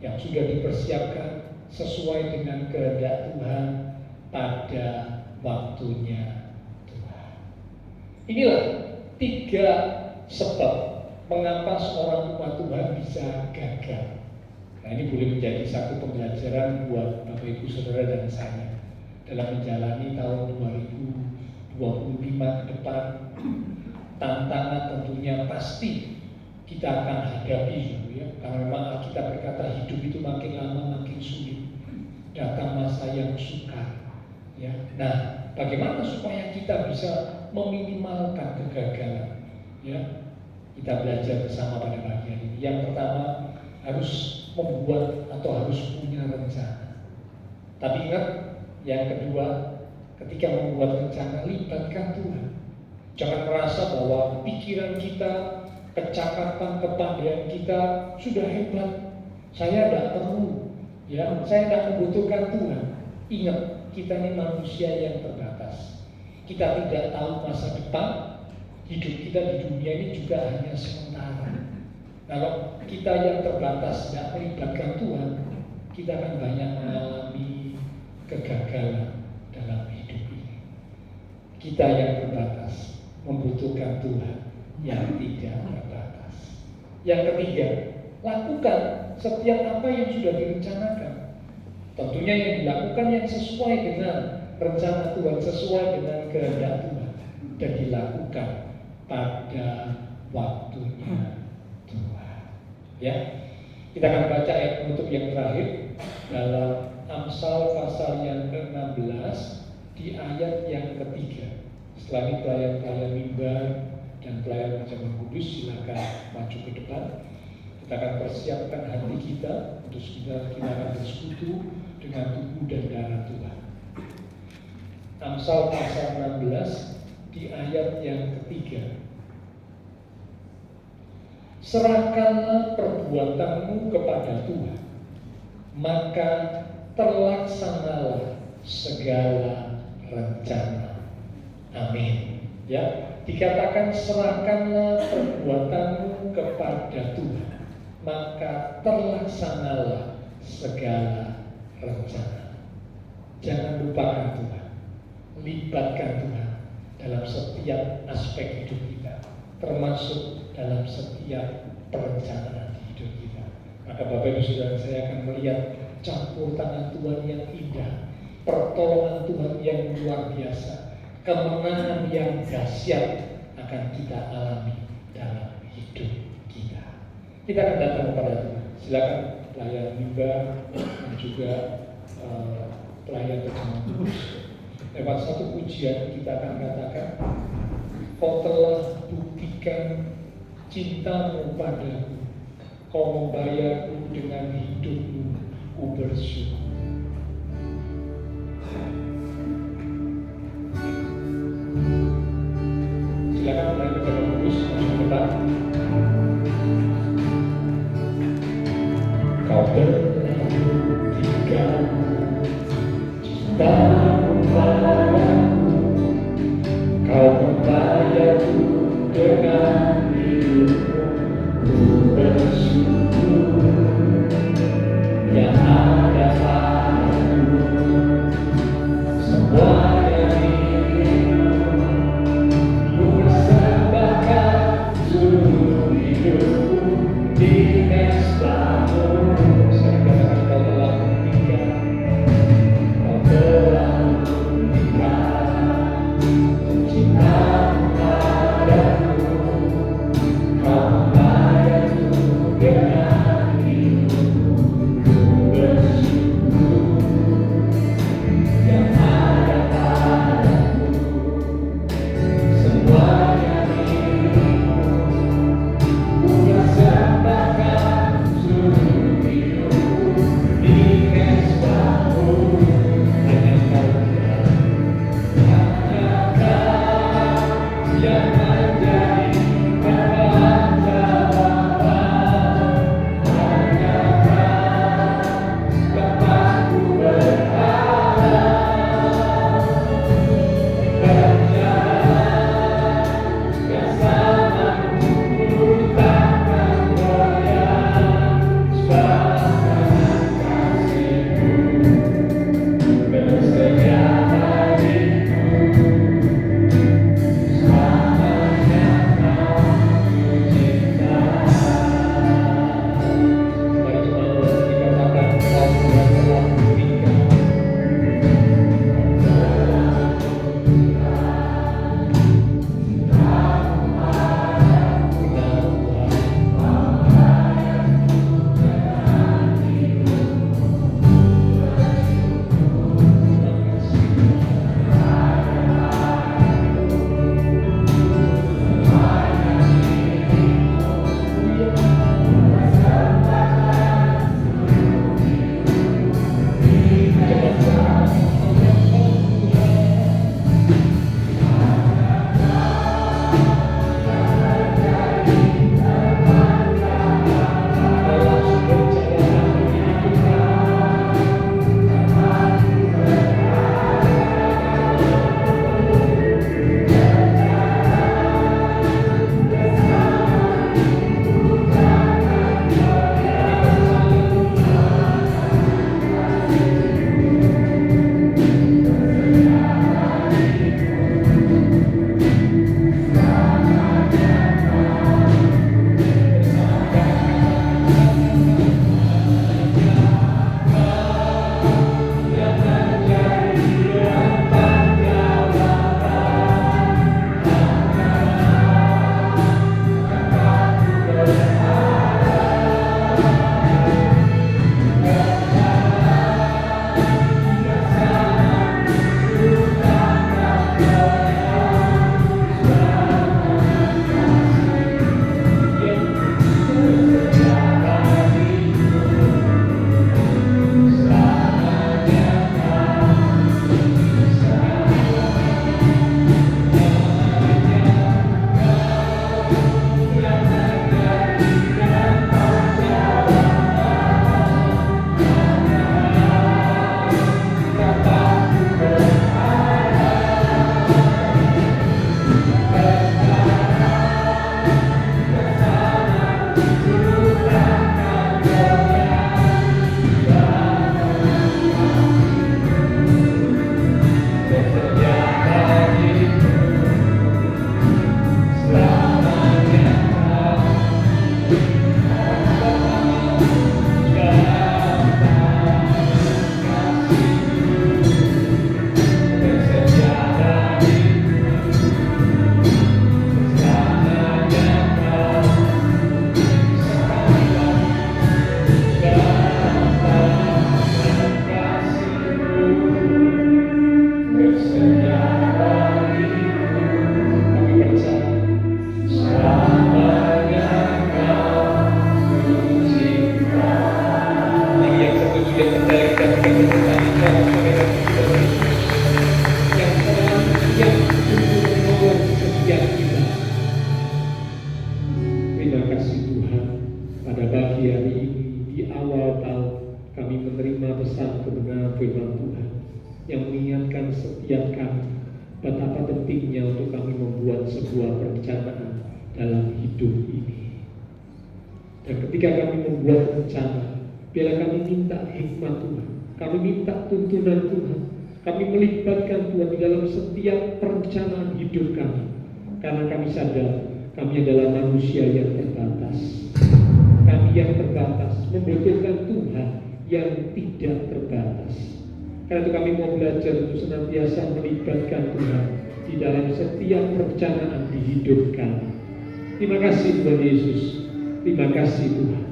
yang sudah dipersiapkan sesuai dengan kehendak Tuhan pada waktunya Tuhan. Inilah 3 sebab mengapa seorang umat Tuhan bisa gagal. Nah, ini boleh menjadi satu pembelajaran buat Bapak Ibu Saudara dan saya dalam menjalani tahun 2025 ke depan. Tantangan tentunya pasti kita akan hadapi, ya. Karena memang Alkitab berkata hidup itu makin lama makin sulit. Datang masa yang sukar. Ya. Nah, bagaimana supaya kita bisa meminimalkan kegagalan? Ya, kita belajar bersama pada bagian ini. Yang pertama, harus membuat atau harus punya rencana. Tapi ingat, yang kedua, ketika membuat rencana, libatkan Tuhan. Jangan merasa bahwa pikiran kita, kecakapan, kepandaian kita sudah hebat. Saya tidak perlu, ya, saya tidak membutuhkan Tuhan. Ingat, kita ini manusia yang terbatas. Kita tidak tahu masa depan. Hidup kita di dunia ini juga hanya sementara. Kalau kita yang terbatas tidak melibatkan Tuhan, kita akan banyak mengalami kegagalan dalam hidup ini. Kita yang terbatas membutuhkan Tuhan yang tidak terbatas. Yang ketiga, lakukan setiap apa yang sudah direncanakan. Tentunya yang dilakukan yang sesuai dengan rencana Tuhan, sesuai dengan kehendak Tuhan, dan dilakukan pada waktunya Tuhan. Ya, kita akan baca ayat penutup yang terakhir dalam Amsal pasal yang ke-16 di ayat yang ketiga. Setelah ini pelayan-pelayan mimbar dan pelayan Zaman Kudus silakan maju ke depan. Kita akan persiapkan hati kita untuk kita akan bersekutu dengan tubuh dan darah Tuhan. Amsal pasal 16 di ayat yang ketiga. Serahkanlah perbuatanmu kepada Tuhan, maka terlaksanalah segala rencana. Amin. Ya, dikatakan serahkanlah perbuatanmu kepada Tuhan, maka terlaksanalah segala rencana. Jangan lupakan Tuhan, libatkan Tuhan dalam setiap aspek hidup kita, termasuk dalam setiap perencanaan hidup kita. Maka Bapak Ibu Saudara, saya akan melihat campur tangan Tuhan yang indah, pertolongan Tuhan yang luar biasa, kemenangan yang dahsyat akan kita alami dalam hidup kita. Kita akan datang kepada Tuhan. Silakan pelayan mimbar dan juga pelayan Zaman Kudus. Lewat satu pujian kita akan katakan, Kau telah buktikan cintamu padaku, Kau membayarku dengan hidupmu, ku bersyukur. Silakan pelayan Zaman Kudus maju ke depan. Kau telah buktikan cintamu padaku, Kau membayarku dengan hidupmu, ku bersyukur. Yang ada padamu semuanya milikmu, ku persembahkan seluruh hidupku di mezbamu. Saya katakan Kau telah buktikan, Kau telah buktikan cintamu padaku, menyertai saudara-saudara kita yang selalu siap untuk menolong setiap kita. Terima kasih Tuhan, pada pagi hari ini di awal tahun kami menerima pesan kebenaran firman Tuhan yang mengingatkan setiap kami betapa pentingnya untuk kami membuat sebuah perencanaan dalam hidup ini. Dan ketika kami membuat rencana, biarlah kami minta hikmat Tuhan, kami minta tuntunan Tuhan, kami melibatkan Tuhan di dalam setiap perencanaan hidup kami. Karena kami sadar kami adalah manusia yang terbatas. Kami yang terbatas membutuhkan Tuhan yang tidak terbatas. Karena itu kami mau belajar untuk senantiasa melibatkan Tuhan di dalam setiap perencanaan di hidup kami. Terima kasih Tuhan Yesus. Terima kasih Tuhan.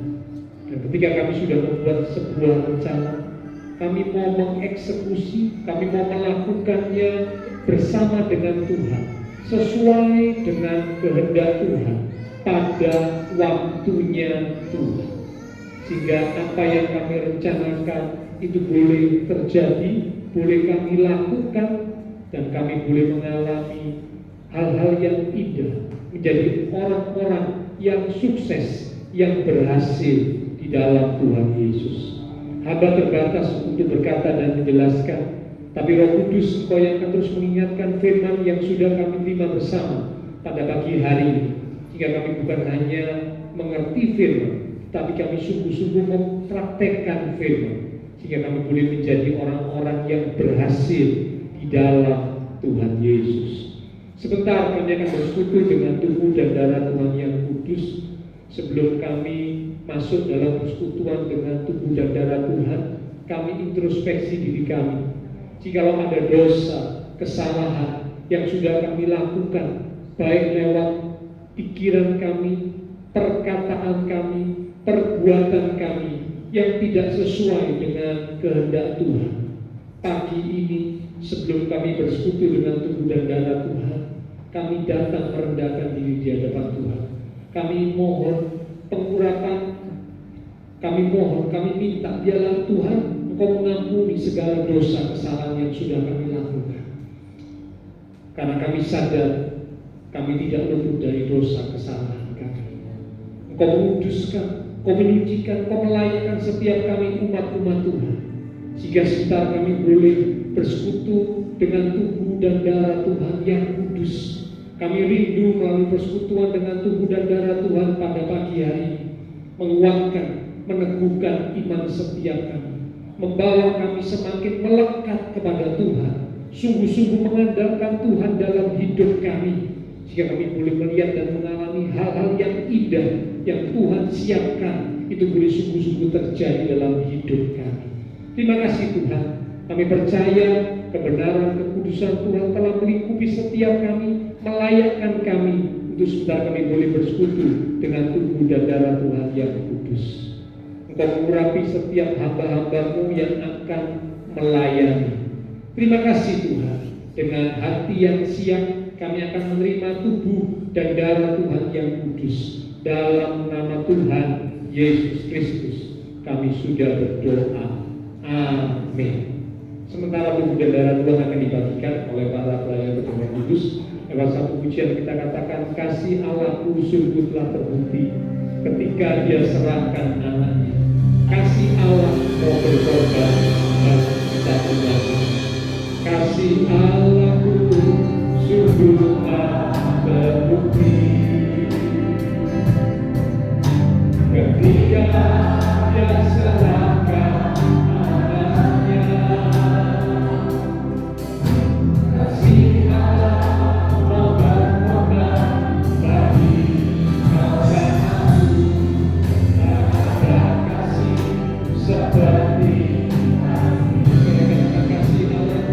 Dan ketika kami sudah membuat sebuah rencana, kami mau mengeksekusi, kami mau melakukannya bersama dengan Tuhan, sesuai dengan kehendak Tuhan, pada waktunya Tuhan. Sehingga apa yang kami rencanakan itu boleh terjadi, boleh kami lakukan, dan kami boleh mengalami hal-hal yang indah, menjadi orang-orang yang sukses, yang berhasil di dalam Tuhan Yesus. Hamba terbatas untuk berkata dan menjelaskan, tapi Roh Kudus Engkau yang akan terus mengingatkan firman yang sudah kami terima bersama pada pagi hari ini, sehingga kami bukan hanya mengerti firman, tapi kami sungguh-sungguh mempraktekkan firman, sehingga kami boleh menjadi orang-orang yang berhasil di dalam Tuhan Yesus. Sebentar kami akan bersekutu dengan tubuh dan darah Tuhan yang kudus. Sebelum kami masuk dalam persekutuan dengan tubuh dan darah Tuhan, kami introspeksi diri kami. Jikalau ada dosa, kesalahan yang sudah kami lakukan, baik lewat pikiran kami, perkataan kami, perbuatan kami yang tidak sesuai dengan kehendak Tuhan. Pagi ini sebelum kami bersekutu dengan tubuh dan darah Tuhan, kami datang merendahkan diri di hadapan Tuhan. Kami mohon pengurapan, kami mohon, kami minta biarlah Tuhan Engkau mengampuni segala dosa kesalahan yang sudah kami lakukan. Karena kami sadar kami tidak luput dari dosa kesalahan kami. Engkau menguduskan, Engkau menyucikan, Engkau melayakkan setiap kami umat-umat Tuhan, sehingga sebentar kami boleh bersekutu dengan tubuh dan darah Tuhan yang kudus. Kami rindu melalui persekutuan dengan tubuh dan darah Tuhan pada pagi hari ini, menguatkan, meneguhkan iman setiap kami, membawa kami semakin melekat kepada Tuhan, sungguh-sungguh mengandalkan Tuhan dalam hidup kami, sehingga kami boleh melihat dan mengalami hal-hal yang indah yang Tuhan siapkan, itu boleh sungguh-sungguh terjadi dalam hidup kami. Terima kasih Tuhan, kami percaya kebenaran kekudusan Tuhan telah melingkupi setiap kami, melayakkan kami untuk sebentar kami boleh bersekutu dengan tubuh dan darah Tuhan yang kudus. Engkau mengurapi setiap hamba-hamba-Mu yang akan melayani. Terima kasih Tuhan, dengan hati yang siap kami akan menerima tubuh dan darah Tuhan yang kudus. Dalam nama Tuhan Yesus Kristus kami sudah berdoa. Amin. Sementara tubuh dan darah Tuhan akan dibagikan oleh para pelayan Roh Kudus, lewat satu pujian kita katakan, kasih Allahku sungguh telah terbukti ketika Dia serahkan anaknya. Kasih Allah mau berkorban dan kita berbagi. Kasih Allahku sungguh telah terbukti ketika Dia serahkan anaknya. Kasih Allah mau berkorban bagi kau dan aku. Tak ada kasih seperti kasih Allah.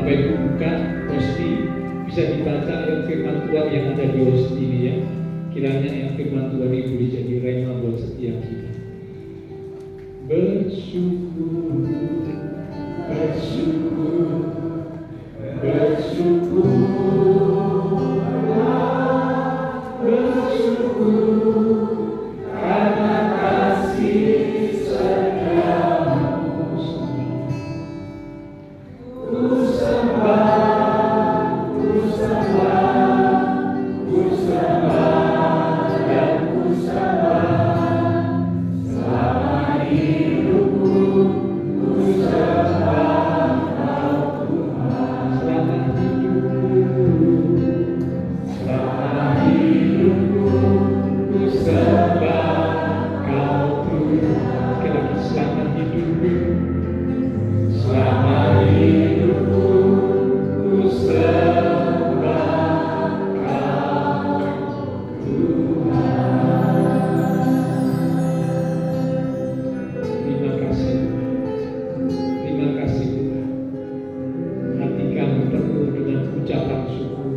Bapak Ibu buka hosti, bisa dibaca ayat firman Tuhan yang ada di hosti ini ya. Kiranya ayat firman Tuhan ini boleh jadi rema buat setiap kita. Bersyukur, bersyukur, bersyukur, bersyukur karena kasih setiamu. Ku sembah, ku sembah, ku sembah dan ku sembah selama hidupku. Ku sembah Kau Tuhan selama hidupku, selama hidupku. Ku sembah Kau Tuhan. Sekali lagi, selama hidupku, selama hidupku. Ku sembah Kau Tuhan. Terima kasih, terima kasih Tuhan. Hati kami penuh dengan ucapan syukur,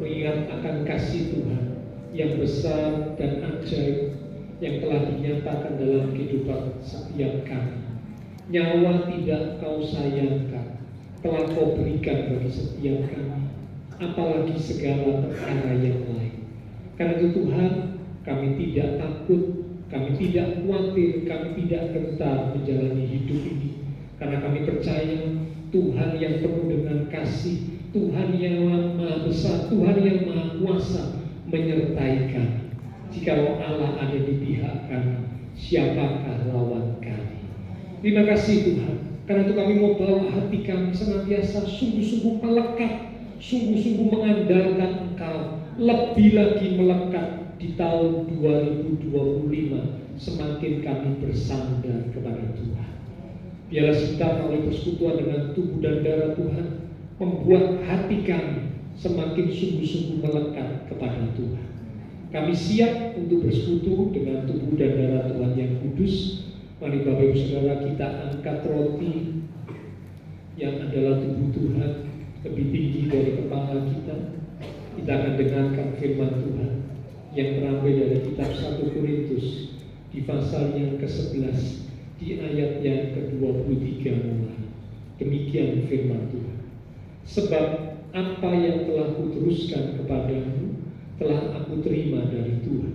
mengingat akan kasih Tuhan yang besar dan ajaib yang telah dinyatakan dalam kehidupan setiap kami. Nyawa tidak Kau sayangkan, telah Kau berikan bagi setiap kami, apalagi segala perkara yang lain. Karena itu Tuhan, kami tidak takut, kami tidak khawatir, kami tidak gentar menjalani hidup ini. Karena kami percaya Tuhan yang penuh dengan kasih, Tuhan yang maha besar, Tuhan yang maha kuasa menyertai kami. Jikalau Allah ada di pihak kami, siapakah lawan kami? Terima kasih Tuhan. Karena itu kami mau bawa hati kami senantiasa sungguh-sungguh melekat, sungguh-sungguh mengandalkan Engkau, lebih lagi melekat di tahun 2025 semakin kami bersandar kepada Tuhan. Biarlah sebentar oleh persekutuan dengan tubuh dan darah Tuhan membuat hati kami semakin sungguh-sungguh melekat kepada Tuhan. Kami siap untuk bersekutu dengan tubuh dan darah Tuhan yang kudus. Mari Bapak Ibu Saudara, kita angkat roti yang adalah tubuh Tuhan lebih tinggi dari kepala kita. Kita akan dengarkan firman Tuhan yang terambil dari kitab 1 Korintus di pasal yang ke-11 di ayat yang ke-23 mulai. Demikian firman Tuhan. Sebab apa yang telah kuteruskan kepadamu telah aku terima dari Tuhan,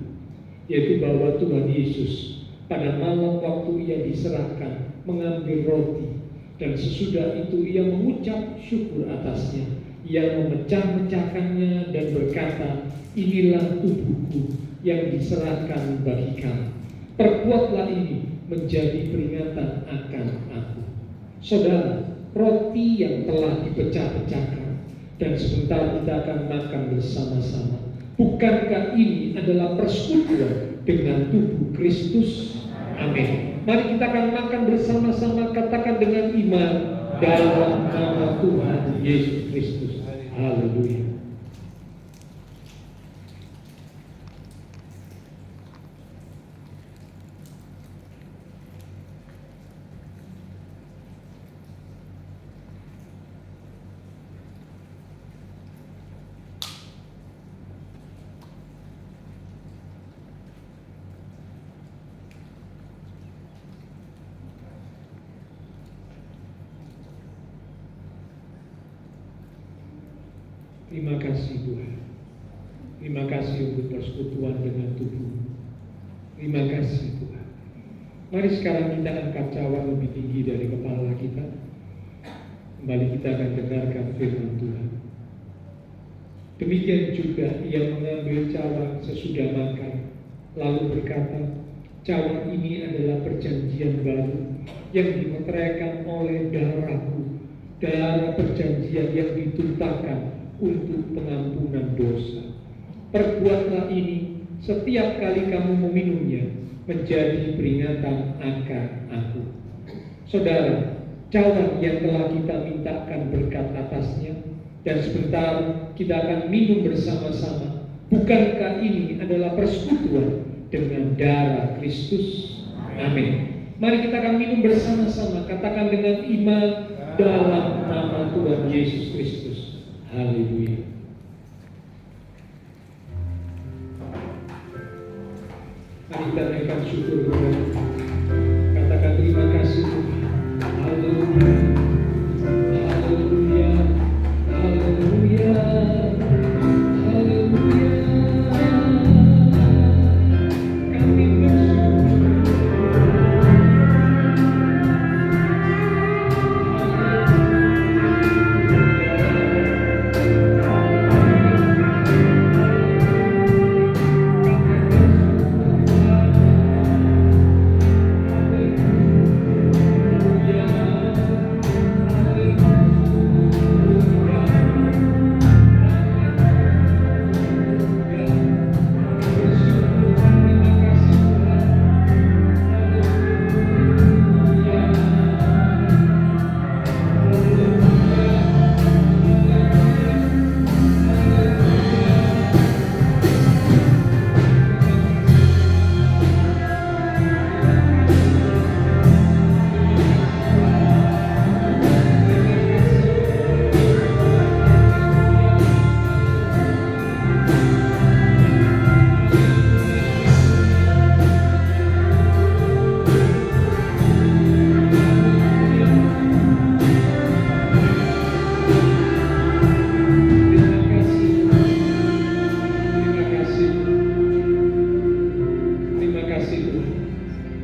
yaitu bahwa Tuhan Yesus pada malam waktu Ia diserahkan mengambil roti, dan sesudah itu Ia mengucap syukur atasnya. Ia memecah-mecahkannya dan berkata, inilah tubuhku yang diserahkan bagi kamu. Perbuatlah ini menjadi peringatan akan aku. Saudara, roti yang telah dipecah-pecahkan dan sebentar kita akan makan bersama-sama. Bukankah ini adalah persekutuan dengan tubuh Kristus? Amin. Mari kita akan makan bersama-sama, katakan dengan iman dalam nama Tuhan Yesus Kristus. Haleluya. Terima kasih Tuhan. Terima kasih untuk persekutuan dengan tubuh. Terima kasih Tuhan. Mari sekarang kita angkat cawan lebih tinggi dari kepala kita. Kembali kita akan dengarkan firman Tuhan. Demikian juga Ia mengambil cawan sesudah makan, lalu berkata, cawan ini adalah perjanjian baru yang dimeteraikan oleh darahku, darah perjanjian yang ditumpahkan untuk pengampunan dosa. Perbuatlah ini setiap kali kamu meminumnya menjadi peringatan akan aku. Saudara, cawan yang telah kita mintakan berkat atasnya dan sebentar kita akan minum bersama-sama. Bukankah ini adalah persekutuan dengan darah Kristus? Amin. Mari kita akan minum bersama-sama. Katakan dengan iman dalam nama Tuhan Yesus Kristus. Haleluya. Mari kita naikkan syukur kepada Tuhan. Katakan terima kasih Tuhan. Haleluya. Haleluya. Haleluya. Haleluya.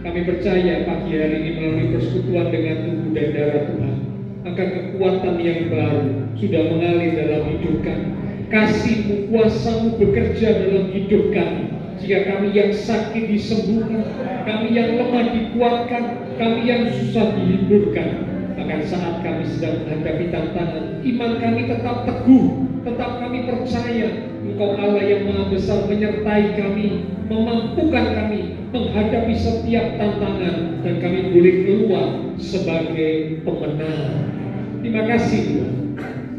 Kami percaya pagi hari ini melalui persekutuan dengan tubuh dan darah Tuhan, akan kekuatan yang baru sudah mengalir dalam hidup kami. Kasih-Mu, kuasa-Mu bekerja dalam hidup kami, jika kami yang sakit disembuhkan, kami yang lemah dikuatkan, kami yang susah dihiburkan. Bahkan saat kami sedang menghadapi tantangan, iman kami tetap teguh, tetap kami percaya Engkau Allah yang Maha Besar menyertai kami, memampukan kami menghadapi setiap tantangan, dan kami boleh keluar sebagai pemenang. Terima kasih Tuhan.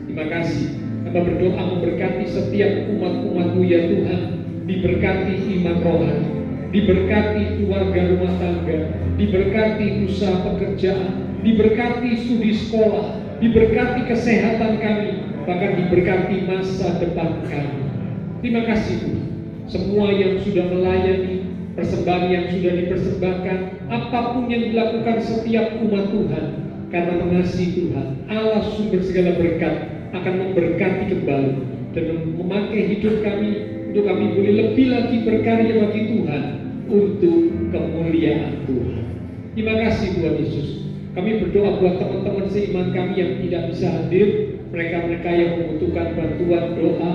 Terima kasih. Hamba berdoa memberkati setiap umat-umat-Mu ya Tuhan, diberkati iman rohani, diberkati keluarga rumah tangga, diberkati usaha pekerjaan, diberkati studi sekolah, diberkati kesehatan kami, bahkan diberkati masa depan kami. Terima kasih Tuhan. Semua yang sudah melayani, persembahan yang sudah dipersembahkan, apapun yang dilakukan setiap umat Tuhan, karena mengasihi Tuhan, Allah sumber segala berkat akan memberkati kembali dan memakai hidup kami untuk kami boleh lebih lagi berkarya bagi Tuhan untuk kemuliaan Tuhan. Terima kasih Tuhan Yesus. Kami berdoa buat teman-teman seiman kami yang tidak bisa hadir, mereka-mereka yang membutuhkan bantuan doa.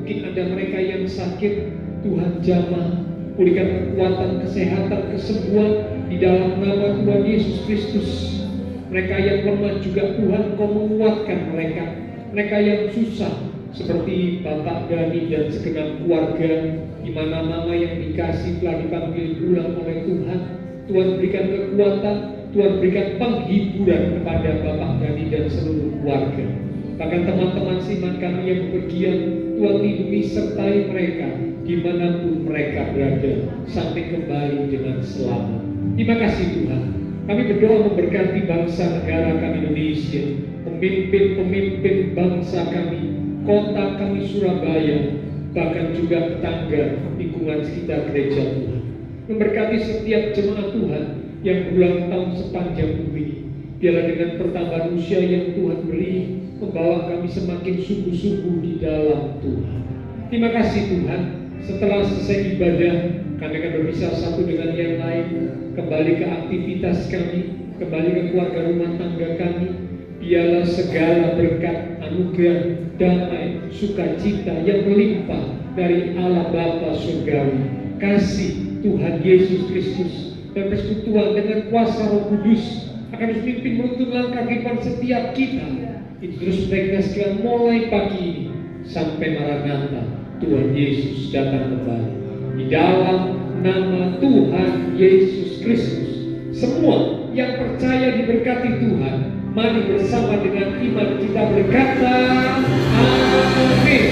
Mungkin ada mereka yang sakit, Tuhan jamah, pulihkan kekuatan, kesehatan, kesembuhan di dalam nama Tuhan Yesus Kristus. Mereka yang lemah juga Tuhan Kau menguatkan mereka. Mereka yang susah seperti Bapak Dani dan segenap keluarga, di mana mama yang dikasih telah dipanggil pulang oleh Tuhan. Tuhan berikan kekuatan, Tuhan berikan penghiburan kepada Bapak Dani dan seluruh keluarga. Bahkan teman-teman seiman kami yang bepergian, Tuhan lindungi sertai mereka dimanapun mereka berada sampai kembali dengan selamat. Terima kasih Tuhan. Kami berdoa memberkati bangsa negara kami Indonesia, pemimpin-pemimpin bangsa kami, kota kami Surabaya, bahkan juga tetangga lingkungan sekitar gereja Tuhan. Memberkati setiap jemaat Tuhan yang berulang tahun sepanjang bumi. Biarlah dengan pertambahan usia yang Tuhan beri, membawa kami semakin sungguh-sungguh di dalam Tuhan. Terima kasih Tuhan. Setelah selesai ibadah, kami akan berpisah satu dengan yang lain, kembali ke aktivitas kami, kembali ke keluarga rumah tangga kami. Biarlah segala berkat, anugerah, damai, sukacita yang melimpah dari Allah Bapa surgawi, kasih Tuhan Yesus Kristus, dan persekutuan dengan kuasa Roh Kudus akan memimpin menuntun langkah kehidupan setiap kita. Itu terus mereka sekalian mulai pagi ini sampai Maranatha, Tuhan Yesus datang kembali. Di dalam nama Tuhan Yesus Kristus, semua yang percaya diberkati Tuhan, mari bersama dengan iman kita berkata, Amin.